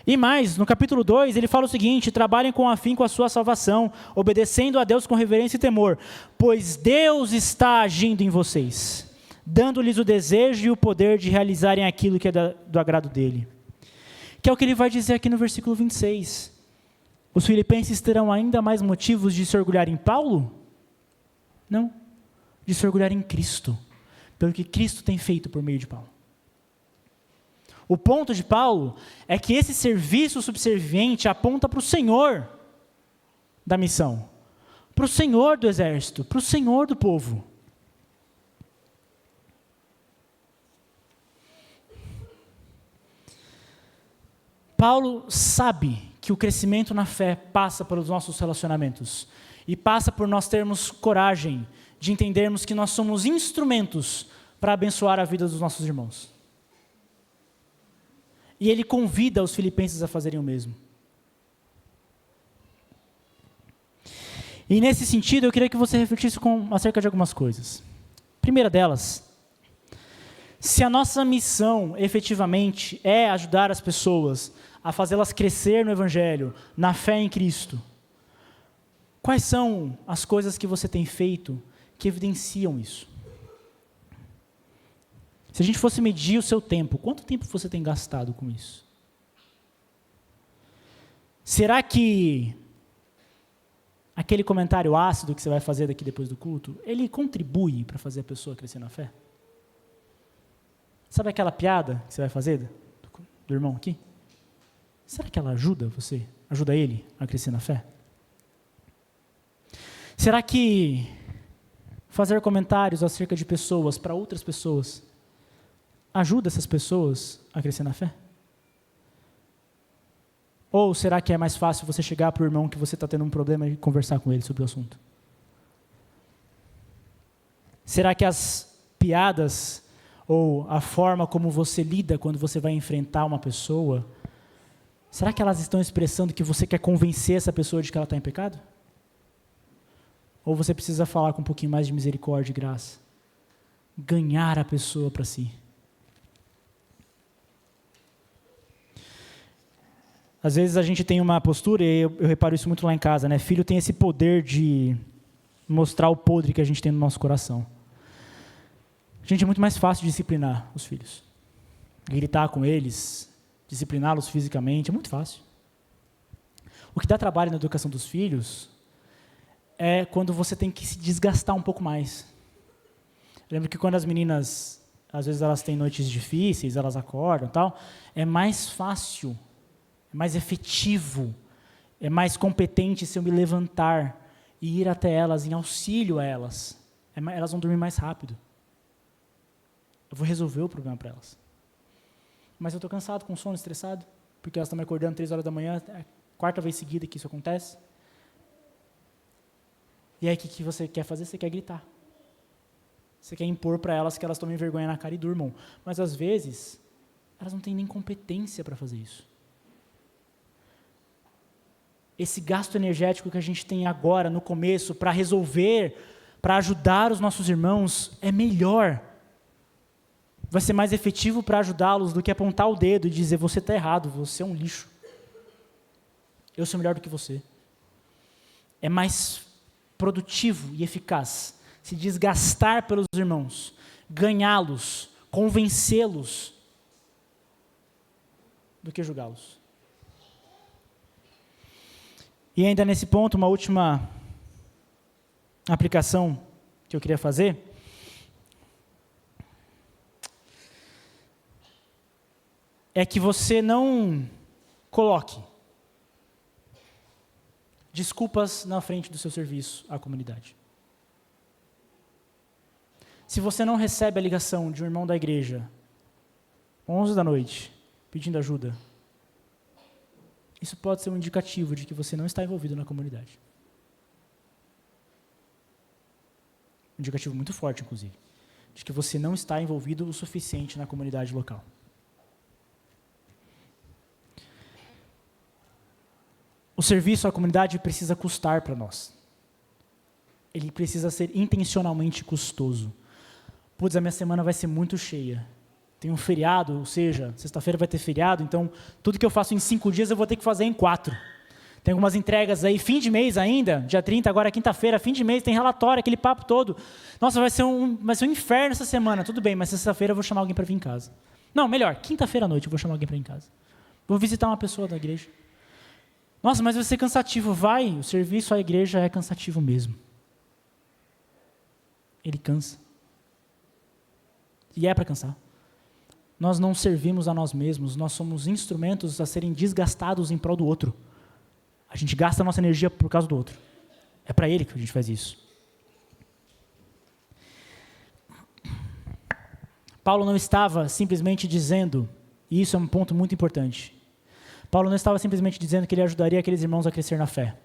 E mais, no capítulo 2, ele fala o seguinte, trabalhem com afinco a sua salvação, obedecendo a Deus com reverência e temor, pois Deus está agindo em vocês, dando-lhes o desejo e o poder de realizarem aquilo que é do agrado dele. Que é o que ele vai dizer aqui no versículo 26. Os filipenses terão ainda mais motivos de se orgulhar em Paulo? Não, de se orgulhar em Cristo, pelo que Cristo tem feito por meio de Paulo. O ponto de Paulo é que esse serviço subserviente aponta para o Senhor da missão, para o Senhor do exército, para o Senhor do povo. Paulo sabe que o crescimento na fé passa pelos nossos relacionamentos. E passa por nós termos coragem de entendermos que nós somos instrumentos para abençoar a vida dos nossos irmãos. E ele convida os filipenses a fazerem o mesmo. E nesse sentido, eu queria que você refletisse acerca de algumas coisas. Primeira delas, se a nossa missão efetivamente é ajudar as pessoas a fazê-las crescer no Evangelho, na fé em Cristo, quais são as coisas que você tem feito que evidenciam isso? Se a gente fosse medir o seu tempo, quanto tempo você tem gastado com isso? Será que aquele comentário ácido que você vai fazer daqui depois do culto, ele contribui para fazer a pessoa crescer na fé? Sabe aquela piada que você vai fazer do irmão aqui? Será que ela ajuda você? Ajuda ele a crescer na fé? Será que fazer comentários acerca de pessoas para outras pessoas ajuda essas pessoas a crescer na fé? Ou será que é mais fácil você chegar para o irmão que você está tendo um problema e conversar com ele sobre o assunto? Será que as piadas ou a forma como você lida quando você vai enfrentar uma pessoa, será que elas estão expressando que você quer convencer essa pessoa de que ela está em pecado? Ou você precisa falar com um pouquinho mais de misericórdia e graça? Ganhar a pessoa para si. Às vezes a gente tem uma postura, e eu reparo isso muito lá em casa, né? Filho tem esse poder de mostrar o podre que a gente tem no nosso coração. Gente, é muito mais fácil disciplinar os filhos. Gritar com eles, discipliná-los fisicamente, é muito fácil. O que dá trabalho na educação dos filhos é quando você tem que se desgastar um pouco mais. Eu lembro que quando as meninas, às vezes elas têm noites difíceis, elas acordam e tal, é mais fácil, é mais efetivo, é mais competente se eu me levantar e ir até elas em auxílio a elas. Elas vão dormir mais rápido. Eu vou resolver o problema para elas. Mas eu estou cansado, com sono, estressado, porque elas estão me acordando 3 horas da manhã, é a 4ª vez seguida que isso acontece. E aí o que você quer fazer? Você quer gritar. Você quer impor para elas que elas tomem vergonha na cara e durmam. Mas às vezes, elas não têm nem competência para fazer isso. Esse gasto energético que a gente tem agora, no começo, para resolver, para ajudar os nossos irmãos, é melhor. Vai ser mais efetivo para ajudá-los do que apontar o dedo e dizer, você está errado, você é um lixo. Eu sou melhor do que você. É mais produtivo e eficaz se desgastar pelos irmãos, ganhá-los, convencê-los, do que julgá-los. E ainda nesse ponto, uma última aplicação que eu queria fazer é que você não coloque desculpas na frente do seu serviço à comunidade. Se você não recebe a ligação de um irmão da igreja, 11 da noite, pedindo ajuda, isso pode ser um indicativo de que você não está envolvido na comunidade. Um indicativo muito forte, inclusive, de que você não está envolvido o suficiente na comunidade local. O serviço à comunidade precisa custar para nós. Ele precisa ser intencionalmente custoso. Putz, a minha semana vai ser muito cheia. Tem um feriado, ou seja, sexta-feira vai ter feriado, então tudo que eu faço em 5 dias eu vou ter que fazer em 4. Tem algumas entregas aí, fim de mês ainda, dia 30, agora é quinta-feira, fim de mês, tem relatório, aquele papo todo. Nossa, vai ser um inferno essa semana. Tudo bem, mas sexta-feira eu vou chamar alguém para vir em casa. Não, melhor, quinta-feira à noite eu vou chamar alguém para vir em casa. Vou visitar uma pessoa da igreja. Nossa, mas vai ser cansativo. Vai, o serviço à igreja é cansativo mesmo. Ele cansa. E é para cansar. Nós não servimos a nós mesmos, nós somos instrumentos a serem desgastados em prol do outro. A gente gasta a nossa energia por causa do outro. É para ele que a gente faz isso. Paulo não estava simplesmente dizendo, e isso é um ponto muito importante, Paulo não estava simplesmente dizendo que ele ajudaria aqueles irmãos a crescer na fé.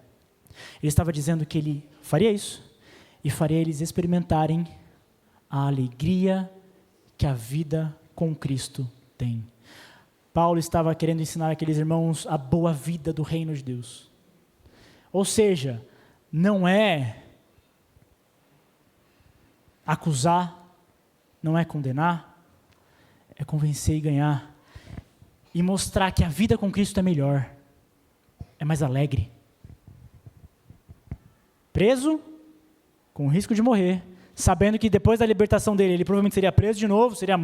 Ele estava dizendo que ele faria isso e faria eles experimentarem a alegria que a vida com Cristo tem. Paulo estava querendo ensinar aqueles irmãos a boa vida do reino de Deus. Ou seja, não é acusar, não é condenar, é convencer e ganhar. E mostrar que a vida com Cristo é melhor, é mais alegre. Preso, com o risco de morrer, sabendo que depois da libertação dele, ele provavelmente seria preso de novo, seria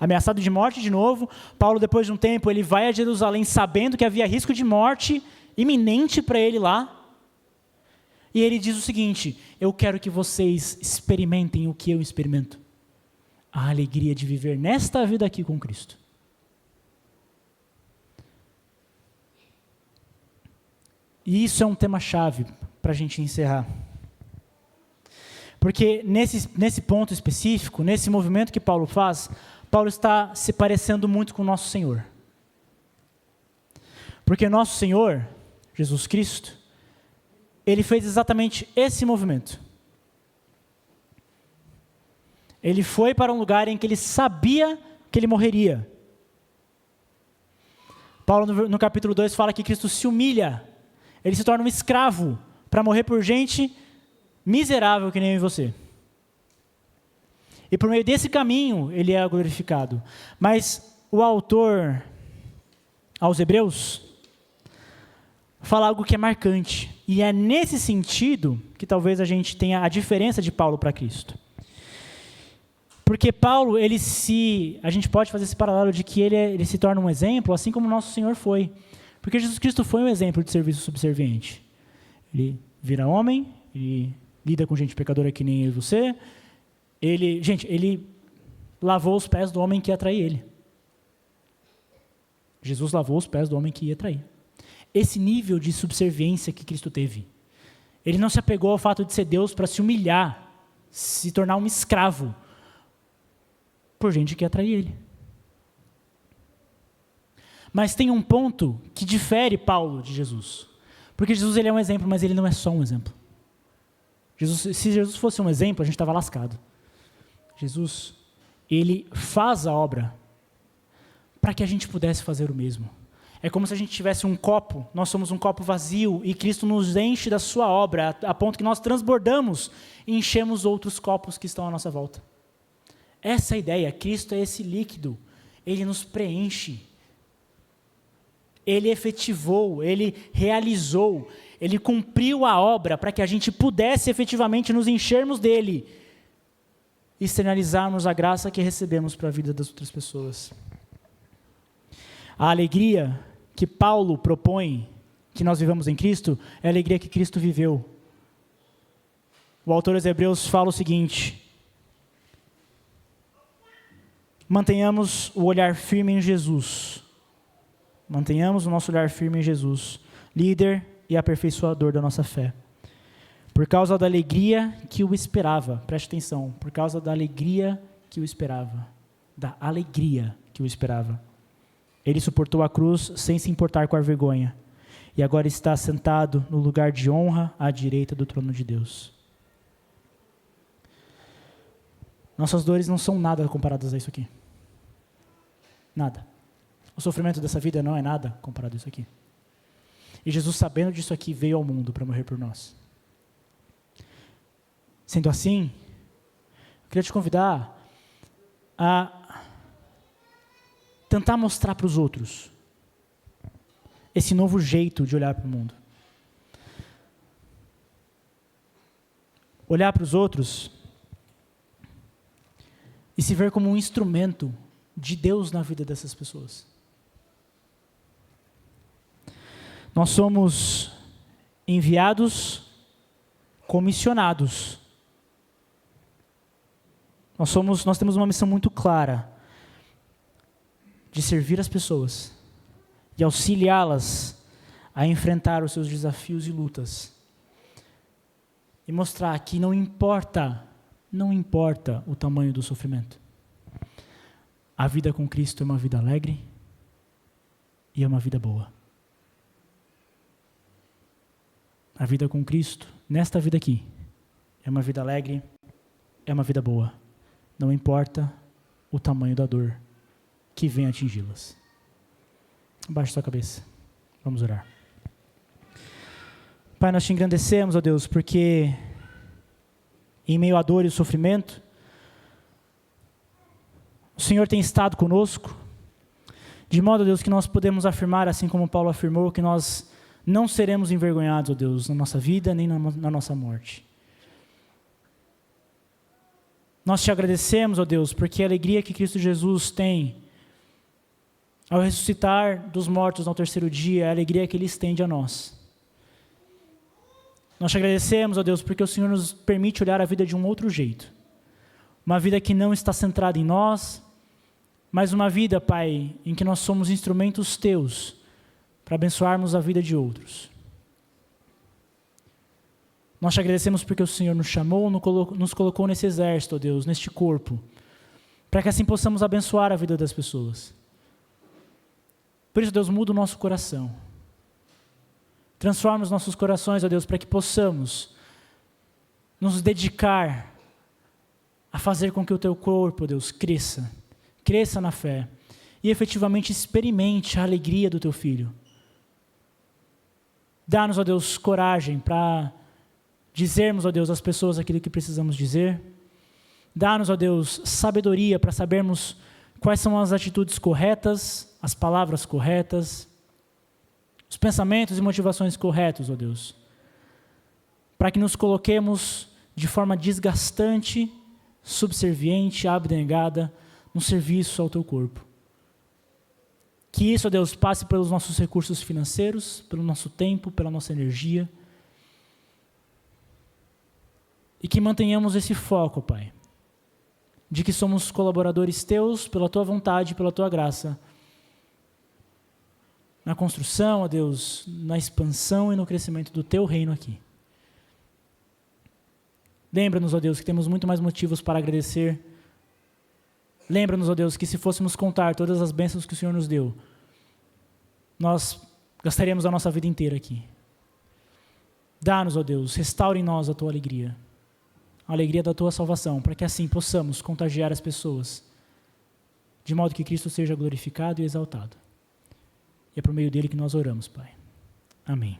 ameaçado de morte de novo. Paulo, depois de um tempo, ele vai a Jerusalém sabendo que havia risco de morte iminente para ele lá. E ele diz o seguinte: eu quero que vocês experimentem o que eu experimento. A alegria de viver nesta vida aqui com Cristo. E isso é um tema-chave para a gente encerrar. Porque nesse ponto específico, nesse movimento que Paulo faz, Paulo está se parecendo muito com o nosso Senhor. Porque nosso Senhor, Jesus Cristo, ele fez exatamente esse movimento. Ele foi para um lugar em que ele sabia que ele morreria. Paulo, no capítulo 2, fala que Cristo se humilha. Ele se torna um escravo para morrer por gente miserável que nem eu e você. E por meio desse caminho, ele é glorificado. Mas o autor aos Hebreus fala algo que é marcante. E é nesse sentido que talvez a gente tenha a diferença de Paulo para Cristo. Porque Paulo, a gente pode fazer esse paralelo de que ele se torna um exemplo, assim como o nosso Senhor foi. Porque Jesus Cristo foi um exemplo de serviço subserviente. Ele vira homem, ele lida com gente pecadora que nem eu e você. Ele lavou os pés do homem que ia trair ele. Jesus lavou os pés do homem que ia trair. Esse nível de subserviência que Cristo teve. Ele não se apegou ao fato de ser Deus para se humilhar, se tornar um escravo por gente que ia trair ele. Mas tem um ponto que difere Paulo de Jesus. Porque Jesus ele é um exemplo, mas ele não é só um exemplo. Se Jesus fosse um exemplo, a gente estava lascado. Jesus, ele faz a obra para que a gente pudesse fazer o mesmo. É como se a gente tivesse um copo, nós somos um copo vazio e Cristo nos enche da sua obra, a ponto que nós transbordamos e enchemos outros copos que estão à nossa volta. Essa é a ideia. Cristo é esse líquido, ele nos preenche. Ele efetivou, ele realizou, ele cumpriu a obra para que a gente pudesse efetivamente nos enchermos dele e externalizarmos a graça que recebemos para a vida das outras pessoas. A alegria que Paulo propõe que nós vivamos em Cristo é a alegria que Cristo viveu. O autor aos Hebreus fala o seguinte: mantenhamos o olhar firme em Jesus. Mantenhamos o nosso olhar firme em Jesus, líder e aperfeiçoador da nossa fé. Por causa da alegria que o esperava, preste atenção, por causa da alegria que o esperava, da alegria que o esperava. Ele suportou a cruz sem se importar com a vergonha, e agora está sentado no lugar de honra à direita do trono de Deus. Nossas dores não são nada comparadas a isso aqui. Nada. O sofrimento dessa vida não é nada comparado a isso aqui. E Jesus, sabendo disso aqui, veio ao mundo para morrer por nós. Sendo assim, eu queria te convidar a tentar mostrar para os outros esse novo jeito de olhar para o mundo. Olhar para os outros e se ver como um instrumento de Deus na vida dessas pessoas. Nós somos enviados, comissionados. Nós temos uma missão muito clara de servir as pessoas e auxiliá-las a enfrentar os seus desafios e lutas. E mostrar que não importa o tamanho do sofrimento. A vida com Cristo é uma vida alegre e é uma vida boa. A vida com Cristo, nesta vida aqui, é uma vida alegre, é uma vida boa. Não importa o tamanho da dor que vem atingi-las. Abaixe sua cabeça. Vamos orar. Pai, nós te engrandecemos, ó Deus, porque em meio à dor e ao sofrimento, o Senhor tem estado conosco, de modo, ó Deus, que nós podemos afirmar, assim como Paulo afirmou, que nós não seremos envergonhados, ó Deus, na nossa vida nem na nossa morte. Nós te agradecemos, ó Deus, porque a alegria que Cristo Jesus tem ao ressuscitar dos mortos no terceiro dia, é a alegria que Ele estende a nós. Nós te agradecemos, ó Deus, porque o Senhor nos permite olhar a vida de um outro jeito. Uma vida que não está centrada em nós, mas uma vida, Pai, em que nós somos instrumentos Teus para abençoarmos a vida de outros. Nós te agradecemos porque o Senhor nos chamou, nos colocou nesse exército, ó Deus, neste corpo, para que assim possamos abençoar a vida das pessoas. Por isso, Deus, muda o nosso coração. Transforma os nossos corações, ó Deus, para que possamos nos dedicar a fazer com que o Teu corpo, ó Deus, cresça na fé e efetivamente experimente a alegria do Teu Filho. Dá-nos, ó Deus, coragem para dizermos, ó Deus, às pessoas aquilo que precisamos dizer. Dá-nos, ó Deus, sabedoria para sabermos quais são as atitudes corretas, as palavras corretas, os pensamentos e motivações corretos, ó Deus, para que nos coloquemos de forma desgastante, subserviente, abnegada, no serviço ao Teu corpo. Que isso, ó Deus, passe pelos nossos recursos financeiros, pelo nosso tempo, pela nossa energia, e que mantenhamos esse foco, Pai, de que somos colaboradores Teus, pela Tua vontade, pela Tua graça, na construção, ó Deus, na expansão e no crescimento do Teu reino aqui. Lembra-nos, ó Deus, que temos muito mais motivos para agradecer. Lembra-nos, ó Deus, que se fôssemos contar todas as bênçãos que o Senhor nos deu, nós gastaríamos a nossa vida inteira aqui. Dá-nos, ó Deus, restaure em nós a Tua alegria, a alegria da Tua salvação, para que assim possamos contagiar as pessoas, de modo que Cristo seja glorificado e exaltado. E é por meio dele que nós oramos, Pai. Amém.